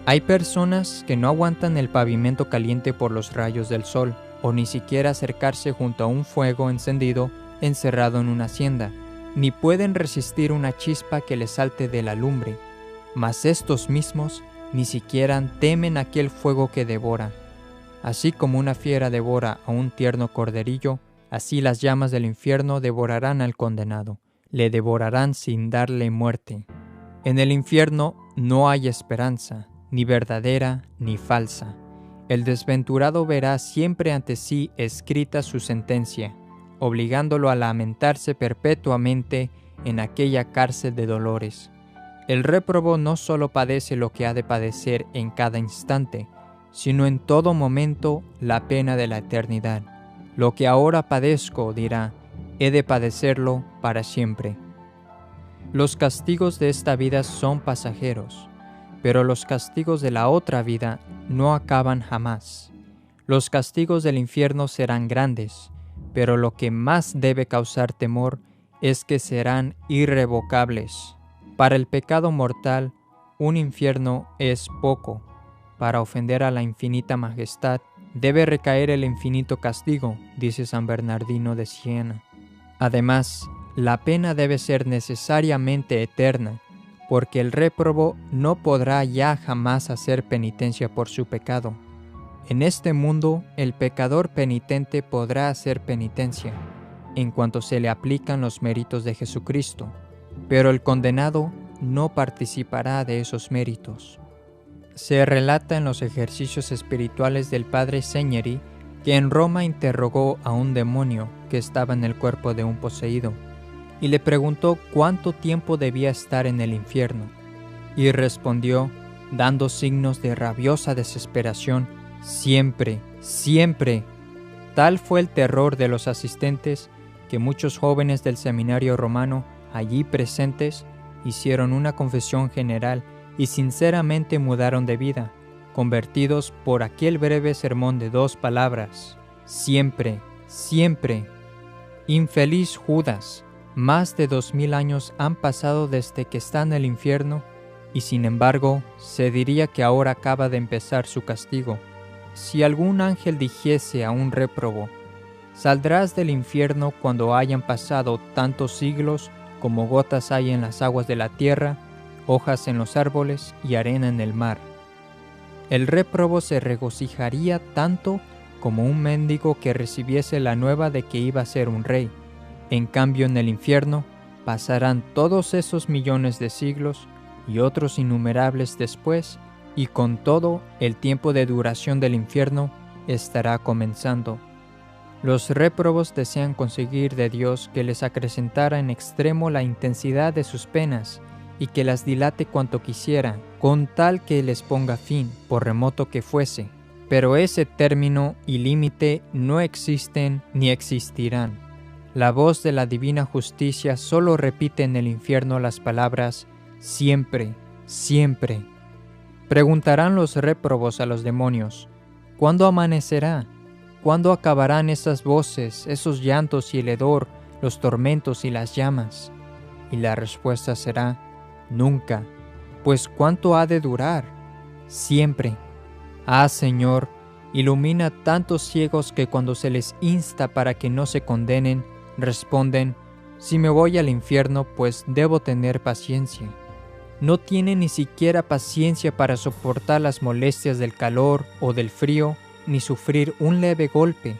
Hay personas que no aguantan el pavimento caliente por los rayos del sol, o ni siquiera acercarse junto a un fuego encendido encerrado en una hacienda, ni pueden resistir una chispa que les salte de la lumbre. Mas estos mismos ni siquiera temen aquel fuego que devora. Así como una fiera devora a un tierno corderillo, así las llamas del infierno devorarán al condenado, le devorarán sin darle muerte. En el infierno no hay esperanza, ni verdadera ni falsa. El desventurado verá siempre ante sí escrita su sentencia, obligándolo a lamentarse perpetuamente en aquella cárcel de dolores. El réprobo no solo padece lo que ha de padecer en cada instante, sino en todo momento la pena de la eternidad. Lo que ahora padezco, dirá, he de padecerlo para siempre. Los castigos de esta vida son pasajeros, pero los castigos de la otra vida no acaban jamás. Los castigos del infierno serán grandes, pero lo que más debe causar temor es que serán irrevocables. Para el pecado mortal, un infierno es poco. Para ofender a la infinita majestad, debe recaer el infinito castigo, dice San Bernardino de Siena. Además, la pena debe ser necesariamente eterna, porque el réprobo no podrá ya jamás hacer penitencia por su pecado. En este mundo, el pecador penitente podrá hacer penitencia, en cuanto se le aplican los méritos de Jesucristo, pero el condenado no participará de esos méritos. Se relata en los ejercicios espirituales del padre Segneri que en Roma interrogó a un demonio que estaba en el cuerpo de un poseído y le preguntó cuánto tiempo debía estar en el infierno, y respondió, dando signos de rabiosa desesperación, siempre, siempre. Tal fue el terror de los asistentes que muchos jóvenes del seminario romano allí presentes hicieron una confesión general y sinceramente mudaron de vida, convertidos por aquel breve sermón de 2 palabras: siempre, siempre. Infeliz Judas, más de 2000 años han pasado desde que está en el infierno y sin embargo se diría que ahora acaba de empezar su castigo. Si algún ángel dijese a un réprobo: saldrás del infierno cuando hayan pasado tantos siglos como gotas hay en las aguas de la tierra, hojas en los árboles y arena en el mar, el réprobo se regocijaría tanto como un mendigo que recibiese la nueva de que iba a ser un rey, En cambio, en el infierno pasarán todos esos millones de siglos y otros innumerables después, y con todo el tiempo de duración del infierno estará comenzando. Los réprobos desean conseguir de Dios que les acrecentara en extremo la intensidad de sus penas y que las dilate cuanto quisiera, con tal que les ponga fin, por remoto que fuese. Pero ese término y límite no existen ni existirán. La voz de la divina justicia solo repite en el infierno las palabras siempre, siempre. Preguntarán los réprobos a los demonios, ¿cuándo amanecerá? ¿Cuándo acabarán esas voces, esos llantos y el hedor, los tormentos y las llamas? Y la respuesta será, nunca. Pues ¿cuánto ha de durar? Siempre. Ah, Señor, ilumina tantos ciegos que cuando se les insta para que no se condenen, responden, si me voy al infierno, pues debo tener paciencia. No tienen ni siquiera paciencia para soportar las molestias del calor o del frío, ni sufrir un leve golpe,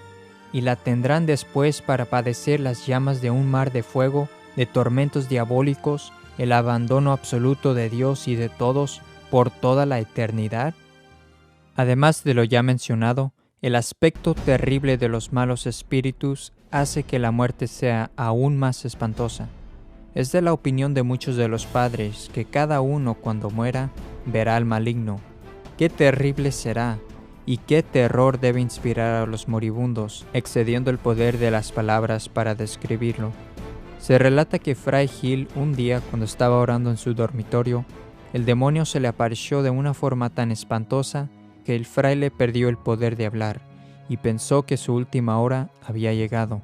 y la tendrán después para padecer las llamas de un mar de fuego, de tormentos diabólicos, el abandono absoluto de Dios y de todos por toda la eternidad. Además de lo ya mencionado, el aspecto terrible de los malos espíritus hace que la muerte sea aún más espantosa. Es de la opinión de muchos de los padres que cada uno cuando muera verá al maligno. ¡Qué terrible será! Y qué terror debe inspirar a los moribundos, excediendo el poder de las palabras para describirlo. Se relata que Fray Gil un día, cuando estaba orando en su dormitorio, el demonio se le apareció de una forma tan espantosa que el fraile perdió el poder de hablar y pensó que su última hora había llegado.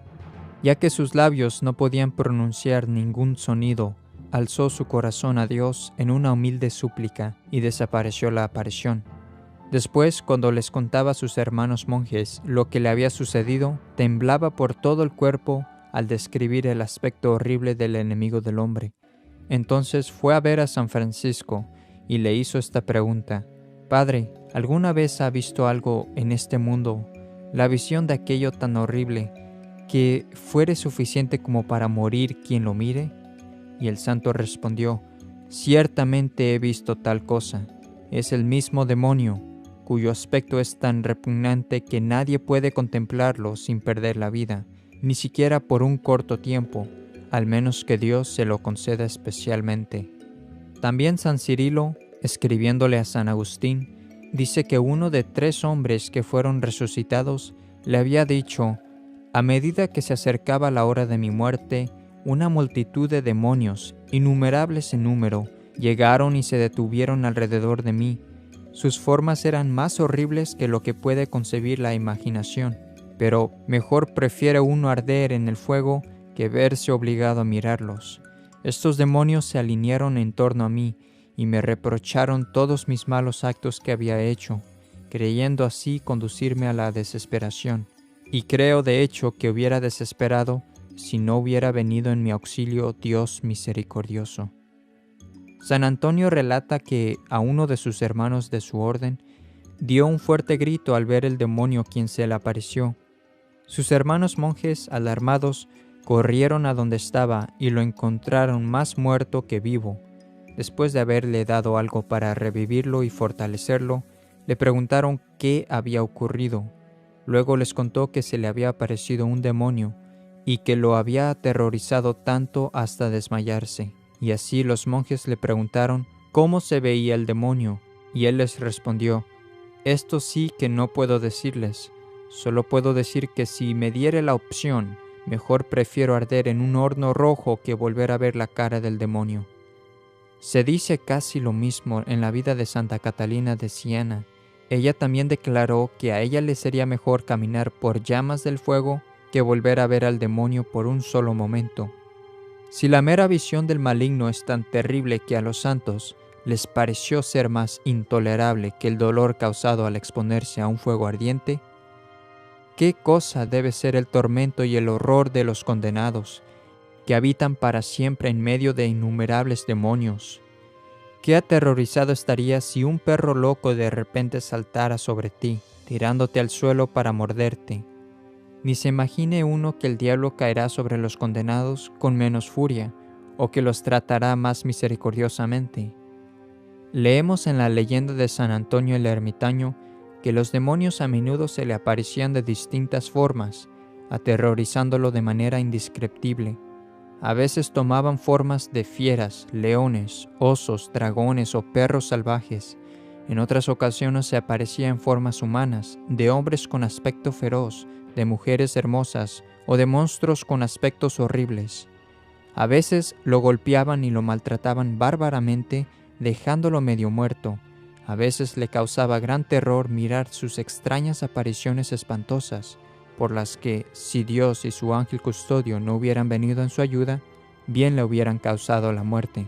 Ya que sus labios no podían pronunciar ningún sonido, alzó su corazón a Dios en una humilde súplica y desapareció la aparición. Después, cuando les contaba a sus hermanos monjes lo que le había sucedido, temblaba por todo el cuerpo al describir el aspecto horrible del enemigo del hombre. Entonces fue a ver a San Francisco y le hizo esta pregunta: «Padre, ¿alguna vez ha visto algo en este mundo, la visión de aquello tan horrible, que fuere suficiente como para morir quien lo mire?» Y el santo respondió: «Ciertamente he visto tal cosa. Es el mismo demonio, cuyo aspecto es tan repugnante que nadie puede contemplarlo sin perder la vida, ni siquiera por un corto tiempo, al menos que Dios se lo conceda especialmente». También San Cirilo, escribiéndole a San Agustín, dice que uno de 3 hombres que fueron resucitados le había dicho: «A medida que se acercaba la hora de mi muerte, una multitud de demonios, innumerables en número, llegaron y se detuvieron alrededor de mí. Sus formas eran más horribles que lo que puede concebir la imaginación, pero mejor prefiere uno arder en el fuego que verse obligado a mirarlos. Estos demonios se alinearon en torno a mí y me reprocharon todos mis malos actos que había hecho, creyendo así conducirme a la desesperación. Y creo de hecho que hubiera desesperado si no hubiera venido en mi auxilio Dios misericordioso». San Antonio relata que a uno de sus hermanos de su orden dio un fuerte grito al ver el demonio quien se le apareció. Sus hermanos monjes, alarmados, corrieron a donde estaba y lo encontraron más muerto que vivo. Después de haberle dado algo para revivirlo y fortalecerlo, le preguntaron qué había ocurrido. Luego les contó que se le había aparecido un demonio y que lo había aterrorizado tanto hasta desmayarse. Y así los monjes le preguntaron cómo se veía el demonio, y él les respondió: «Esto sí que no puedo decirles, solo puedo decir que si me diere la opción, mejor prefiero arder en un horno rojo que volver a ver la cara del demonio». Se dice casi lo mismo en la vida de Santa Catalina de Siena. Ella también declaró que a ella le sería mejor caminar por llamas del fuego que volver a ver al demonio por un solo momento. Si la mera visión del maligno es tan terrible que a los santos les pareció ser más intolerable que el dolor causado al exponerse a un fuego ardiente, ¿qué cosa debe ser el tormento y el horror de los condenados, que habitan para siempre en medio de innumerables demonios? ¿Qué aterrorizado estarías si un perro loco de repente saltara sobre ti, tirándote al suelo para morderte? Ni se imagine uno que el diablo caerá sobre los condenados con menos furia, o que los tratará más misericordiosamente. Leemos en la leyenda de San Antonio el Ermitaño que los demonios a menudo se le aparecían de distintas formas, aterrorizándolo de manera indescriptible. A veces tomaban formas de fieras, leones, osos, dragones o perros salvajes. En otras ocasiones se aparecía en formas humanas, de hombres con aspecto feroz, de mujeres hermosas o de monstruos con aspectos horribles. A veces lo golpeaban y lo maltrataban bárbaramente, dejándolo medio muerto. A veces le causaba gran terror mirar sus extrañas apariciones espantosas, por las que, si Dios y su ángel custodio no hubieran venido en su ayuda, bien le hubieran causado la muerte.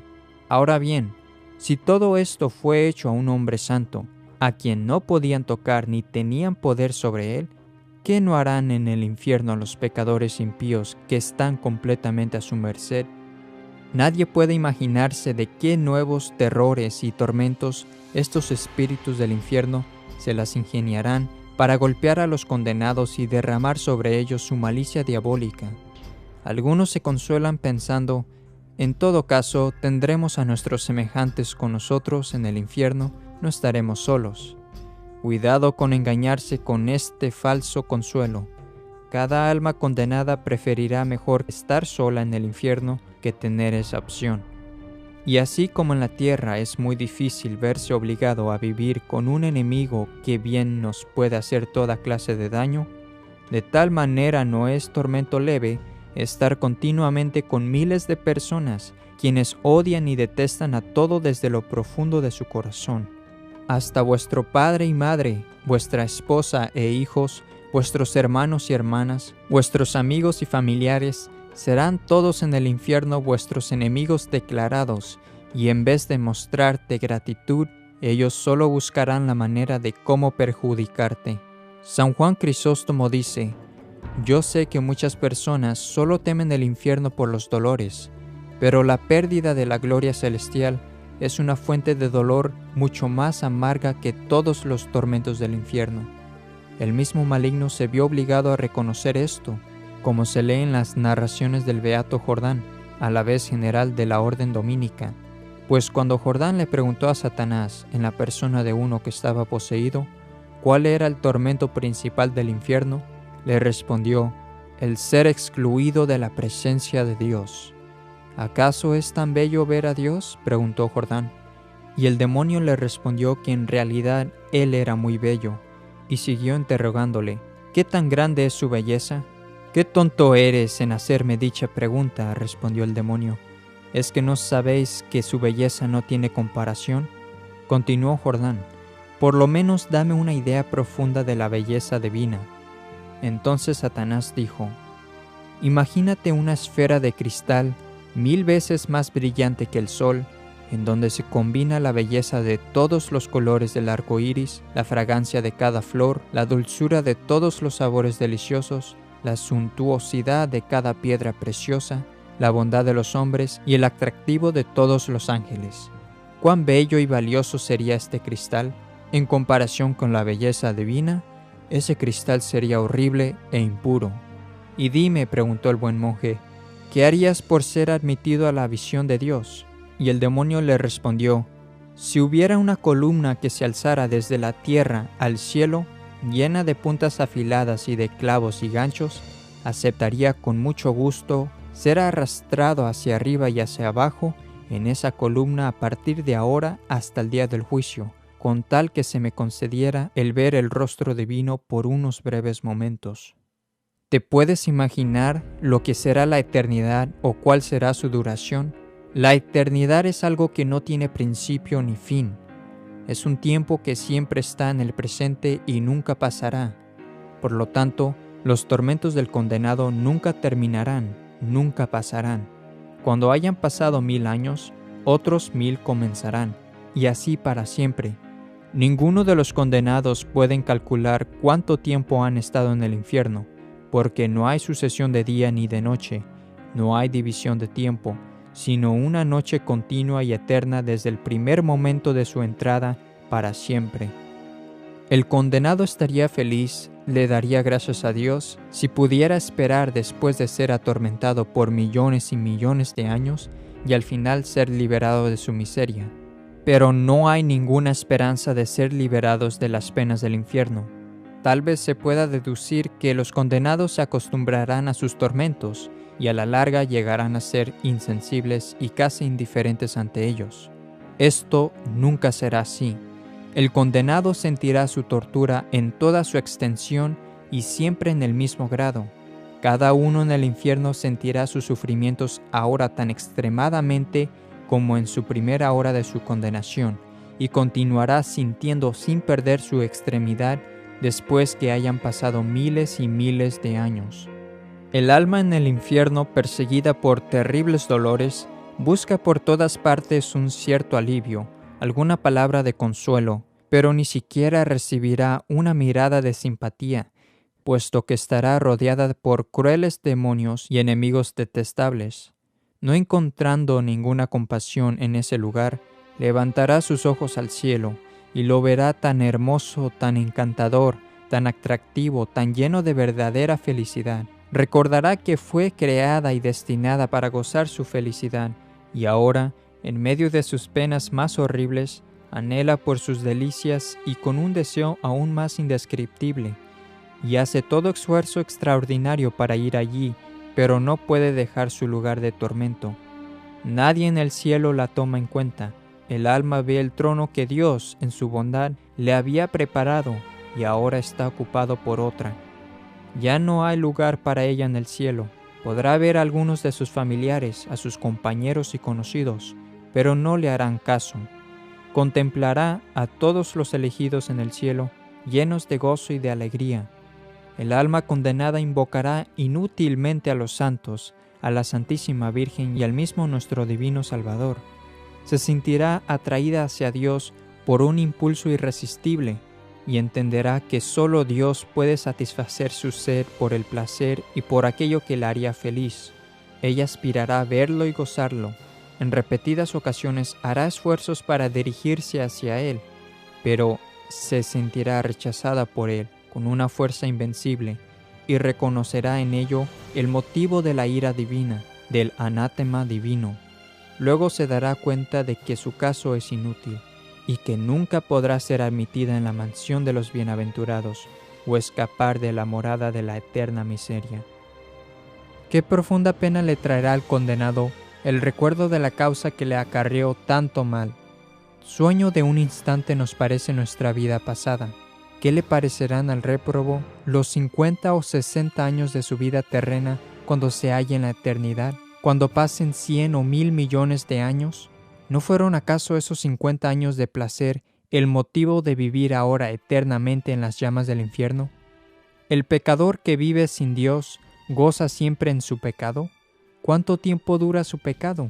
Ahora bien, si todo esto fue hecho a un hombre santo, a quien no podían tocar ni tenían poder sobre él, ¿qué no harán en el infierno los pecadores impíos que están completamente a su merced? Nadie puede imaginarse de qué nuevos terrores y tormentos estos espíritus del infierno se las ingeniarán para golpear a los condenados y derramar sobre ellos su malicia diabólica. Algunos se consuelan pensando, en todo caso tendremos a nuestros semejantes con nosotros en el infierno, no estaremos solos. Cuidado con engañarse con este falso consuelo. Cada alma condenada preferirá mejor estar sola en el infierno que tener esa opción. Y así como en la tierra es muy difícil verse obligado a vivir con un enemigo que bien nos puede hacer toda clase de daño, de tal manera no es tormento leve estar continuamente con miles de personas quienes odian y detestan a todo desde lo profundo de su corazón. Hasta vuestro padre y madre, vuestra esposa e hijos, vuestros hermanos y hermanas, vuestros amigos y familiares, serán todos en el infierno vuestros enemigos declarados, y en vez de mostrarte gratitud, ellos solo buscarán la manera de cómo perjudicarte. San Juan Crisóstomo dice, yo sé que muchas personas solo temen el infierno por los dolores, pero la pérdida de la gloria celestial es una fuente de dolor mucho más amarga que todos los tormentos del infierno. El mismo maligno se vio obligado a reconocer esto, como se lee en las narraciones del beato Jordán, a la vez general de la orden domínica, pues cuando Jordán le preguntó a Satanás, en la persona de uno que estaba poseído, cuál era el tormento principal del infierno, le respondió, el ser excluido de la presencia de Dios. ¿Acaso es tan bello ver a Dios?, preguntó Jordán. Y el demonio le respondió que en realidad él era muy bello, y siguió interrogándole, ¿qué tan grande es su belleza? «¡Qué tonto eres en hacerme dicha pregunta!», respondió el demonio. «¿Es que no sabéis que su belleza no tiene comparación?». Continuó Jordán, «Por lo menos dame una idea profunda de la belleza divina». Entonces Satanás dijo, «Imagínate una esfera de cristal 1000 veces más brillante que el sol, en donde se combina la belleza de todos los colores del arco iris, la fragancia de cada flor, la dulzura de todos los sabores deliciosos, la suntuosidad de cada piedra preciosa, la bondad de los hombres y el atractivo de todos los ángeles. ¿Cuán bello y valioso sería este cristal? En comparación con la belleza divina, ese cristal sería horrible e impuro». «Y dime», preguntó el buen monje, «¿qué harías por ser admitido a la visión de Dios?». Y el demonio le respondió, «Si hubiera una columna que se alzara desde la tierra al cielo, llena de puntas afiladas y de clavos y ganchos, aceptaría con mucho gusto ser arrastrado hacia arriba y hacia abajo en esa columna a partir de ahora hasta el día del juicio, con tal que se me concediera el ver el rostro divino por unos breves momentos». ¿Te puedes imaginar lo que será la eternidad o cuál será su duración? La eternidad es algo que no tiene principio ni fin. Es un tiempo que siempre está en el presente y nunca pasará. Por lo tanto, los tormentos del condenado nunca terminarán, nunca pasarán. Cuando hayan pasado 1000 años, otros 1000 comenzarán, y así para siempre. Ninguno de los condenados pueden calcular cuánto tiempo han estado en el infierno, porque no hay sucesión de día ni de noche, no hay división de tiempo, sino una noche continua y eterna desde el primer momento de su entrada para siempre. El condenado estaría feliz le daría gracias a Dios si pudiera esperar después de ser atormentado por millones y millones de años y al final ser liberado de su miseria. Pero no hay ninguna esperanza de ser liberados de las penas del infierno. Tal vez se pueda deducir que los condenados se acostumbrarán a sus tormentos y a la larga llegarán a ser insensibles y casi indiferentes ante ellos. Esto nunca será así. El condenado sentirá su tortura en toda su extensión y siempre en el mismo grado. Cada uno en el infierno sentirá sus sufrimientos ahora tan extremadamente como en su primera hora de su condenación, y continuará sintiendo sin perder su extremidad después que hayan pasado miles y miles de años. El alma en el infierno, perseguida por terribles dolores, busca por todas partes un cierto alivio, alguna palabra de consuelo, pero ni siquiera recibirá una mirada de simpatía, puesto que estará rodeada por crueles demonios y enemigos detestables. No encontrando ninguna compasión en ese lugar, levantará sus ojos al cielo y lo verá tan hermoso, tan encantador, tan atractivo, tan lleno de verdadera felicidad. Recordará que fue creada y destinada para gozar su felicidad, y ahora, en medio de sus penas más horribles, anhela por sus delicias y con un deseo aún más indescriptible, y hace todo esfuerzo extraordinario para ir allí, pero no puede dejar su lugar de tormento. Nadie en el cielo la toma en cuenta. El alma ve el trono que Dios, en su bondad, le había preparado, y ahora está ocupado por otra. Ya no hay lugar para ella en el cielo. Podrá ver a algunos de sus familiares, a sus compañeros y conocidos, pero no le harán caso. Contemplará a todos los elegidos en el cielo, llenos de gozo y de alegría. El alma condenada invocará inútilmente a los santos, a la Santísima Virgen y al mismo nuestro Divino Salvador. Se sentirá atraída hacia Dios por un impulso irresistible y entenderá que solo Dios puede satisfacer su sed por el placer y por aquello que la haría feliz. Ella aspirará a verlo y gozarlo. En repetidas ocasiones hará esfuerzos para dirigirse hacia Él, pero se sentirá rechazada por Él con una fuerza invencible y reconocerá en ello el motivo de la ira divina, del anátema divino. Luego se dará cuenta de que su caso es inútil y que nunca podrá ser admitida en la mansión de los bienaventurados o escapar de la morada de la eterna miseria. Qué profunda pena le traerá al condenado el recuerdo de la causa que le acarreó tanto mal. Sueño de un instante nos parece nuestra vida pasada. ¿Qué le parecerán al réprobo los 50 o 60 años de su vida terrena cuando se halle en la eternidad? Cuando pasen 100 o 1000 millones de años, ¿no fueron acaso esos 50 años de placer el motivo de vivir ahora eternamente en las llamas del infierno? ¿El pecador que vive sin Dios goza siempre en su pecado? ¿Cuánto tiempo dura su pecado?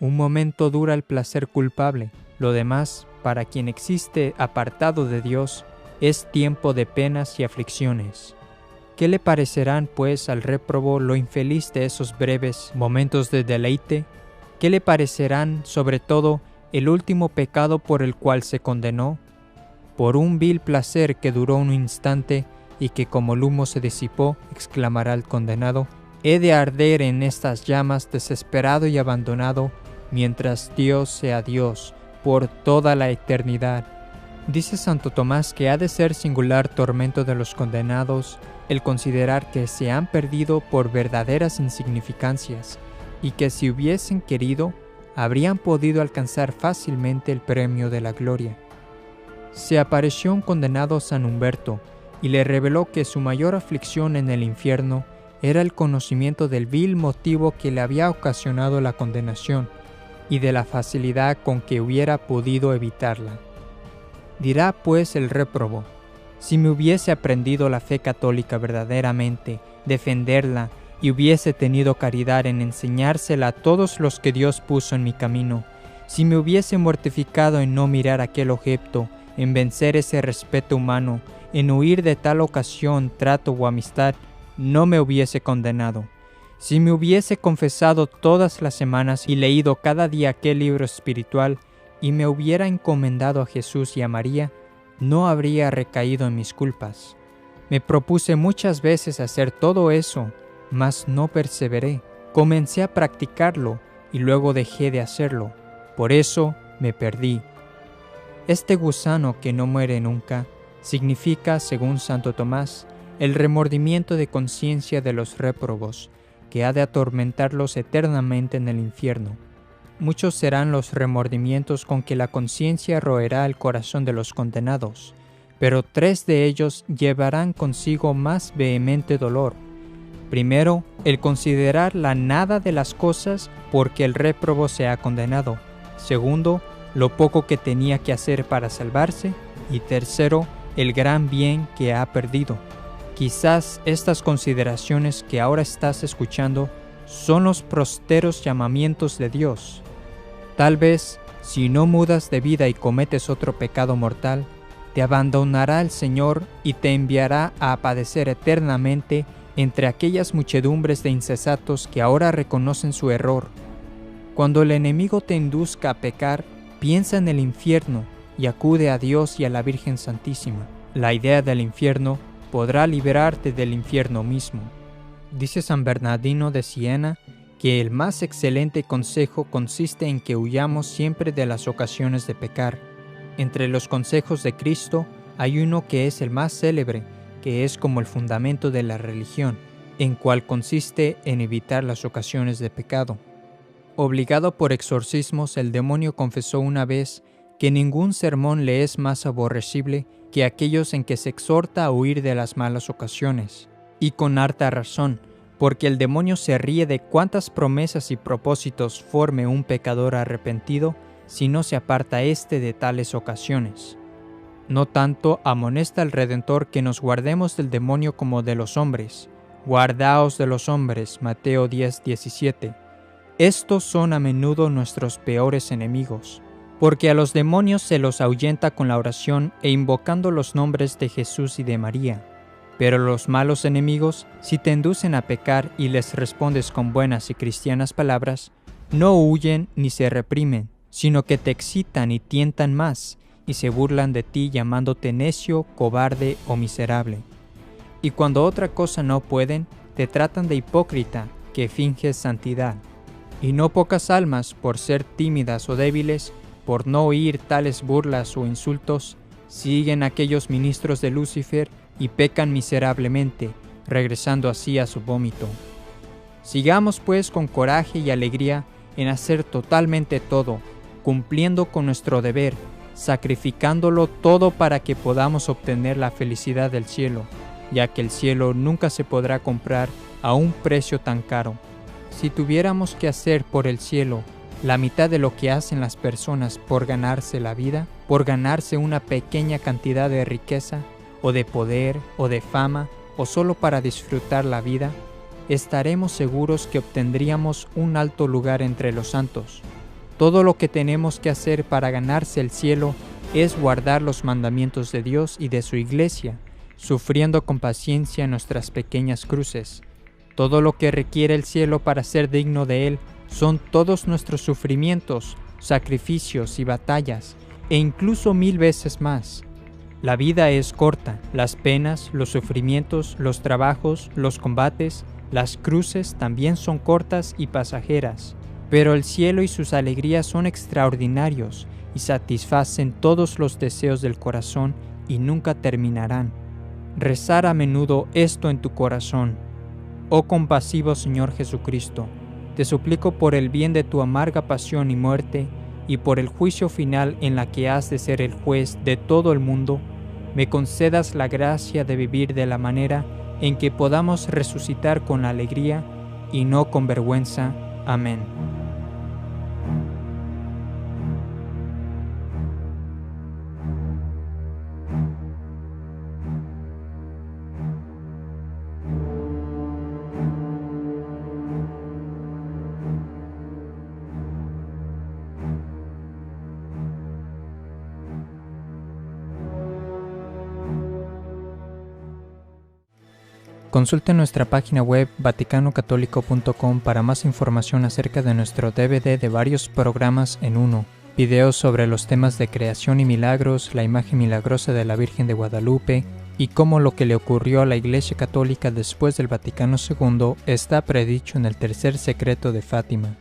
Un momento dura el placer culpable. Lo demás, para quien existe apartado de Dios, es tiempo de penas y aflicciones. ¿Qué le parecerán, pues, al réprobo lo infeliz de esos breves momentos de deleite? ¿Qué le parecerán, sobre todo, el último pecado por el cual se condenó? Por un vil placer que duró un instante y que como el humo se disipó, exclamará el condenado, he de arder en estas llamas desesperado y abandonado, mientras Dios sea Dios, por toda la eternidad. Dice Santo Tomás que ha de ser singular tormento de los condenados el considerar que se han perdido por verdaderas insignificancias y que si hubiesen querido, habrían podido alcanzar fácilmente el premio de la gloria. Se apareció un condenado San Humberto y le reveló que su mayor aflicción en el infierno era el conocimiento del vil motivo que le había ocasionado la condenación y de la facilidad con que hubiera podido evitarla. Dirá pues el réprobo: si me hubiese aprendido la fe católica verdaderamente, defenderla, y hubiese tenido caridad en enseñársela a todos los que Dios puso en mi camino, si me hubiese mortificado en no mirar aquel objeto, en vencer ese respeto humano, en huir de tal ocasión, trato o amistad, no me hubiese condenado. Si me hubiese confesado todas las semanas y leído cada día aquel libro espiritual, y me hubiera encomendado a Jesús y a María, no habría recaído en mis culpas. Me propuse muchas veces hacer todo eso, mas no perseveré. Comencé a practicarlo y luego dejé de hacerlo. Por eso me perdí. Este gusano que no muere nunca significa, según Santo Tomás, el remordimiento de conciencia de los réprobos, que ha de atormentarlos eternamente en el infierno. Muchos serán los remordimientos con que la conciencia roerá el corazón de los condenados, pero 3 de ellos llevarán consigo más vehemente dolor. Primero, el considerar la nada de las cosas porque el réprobo se ha condenado. Segundo, lo poco que tenía que hacer para salvarse. Y tercero, el gran bien que ha perdido. Quizás estas consideraciones que ahora estás escuchando son los prosteros llamamientos de Dios. Tal vez, si no mudas de vida y cometes otro pecado mortal, te abandonará el Señor y te enviará a padecer eternamente entre aquellas muchedumbres de insensatos que ahora reconocen su error. Cuando el enemigo te induzca a pecar, piensa en el infierno y acude a Dios y a la Virgen Santísima. La idea del infierno podrá liberarte del infierno mismo. Dice San Bernardino de Siena que el más excelente consejo consiste en que huyamos siempre de las ocasiones de pecar. Entre los consejos de Cristo hay uno que es el más célebre, que es como el fundamento de la religión, en cual consiste en evitar las ocasiones de pecado. Obligado por exorcismos, el demonio confesó una vez que ningún sermón le es más aborrecible que aquellos en que se exhorta a huir de las malas ocasiones. Y con harta razón, porque el demonio se ríe de cuántas promesas y propósitos forme un pecador arrepentido si no se aparta éste de tales ocasiones. No tanto amonesta el Redentor que nos guardemos del demonio como de los hombres. Guardaos de los hombres, Mateo 10:17. Estos son a menudo nuestros peores enemigos, porque a los demonios se los ahuyenta con la oración e invocando los nombres de Jesús y de María. Pero los malos enemigos, si te inducen a pecar y les respondes con buenas y cristianas palabras, no huyen ni se reprimen, sino que te excitan y tientan más, y se burlan de ti llamándote necio, cobarde o miserable. Y cuando otra cosa no pueden, te tratan de hipócrita, que finges santidad. Y no pocas almas, por ser tímidas o débiles, por no oír tales burlas o insultos, siguen a aquellos ministros de Lucifer y pecan miserablemente, regresando así a su vómito. Sigamos pues con coraje y alegría en hacer totalmente todo, cumpliendo con nuestro deber, sacrificándolo todo para que podamos obtener la felicidad del cielo, ya que el cielo nunca se podrá comprar a un precio tan caro. Si tuviéramos que hacer por el cielo la mitad de lo que hacen las personas por ganarse la vida, por ganarse una pequeña cantidad de riqueza, o de poder, o de fama, o solo para disfrutar la vida, estaremos seguros que obtendríamos un alto lugar entre los santos. Todo lo que tenemos que hacer para ganarse el cielo es guardar los mandamientos de Dios y de su Iglesia, sufriendo con paciencia nuestras pequeñas cruces. Todo lo que requiere el cielo para ser digno de él son todos nuestros sufrimientos, sacrificios y batallas, e incluso 1000 veces más. La vida es corta, las penas, los sufrimientos, los trabajos, los combates, las cruces también son cortas y pasajeras, pero el cielo y sus alegrías son extraordinarios y satisfacen todos los deseos del corazón y nunca terminarán. Rezar a menudo esto en tu corazón. Oh compasivo Señor Jesucristo, te suplico por el bien de tu amarga pasión y muerte, y por el juicio final en la que has de ser el juez de todo el mundo, me concedas la gracia de vivir de la manera en que podamos resucitar con alegría y no con vergüenza. Amén. Consulte nuestra página web vaticanocatolico.com para más información acerca de nuestro DVD de varios programas en uno, videos sobre los temas de creación y milagros, la imagen milagrosa de la Virgen de Guadalupe, y cómo lo que le ocurrió a la Iglesia Católica después del Vaticano II está predicho en el tercer secreto de Fátima.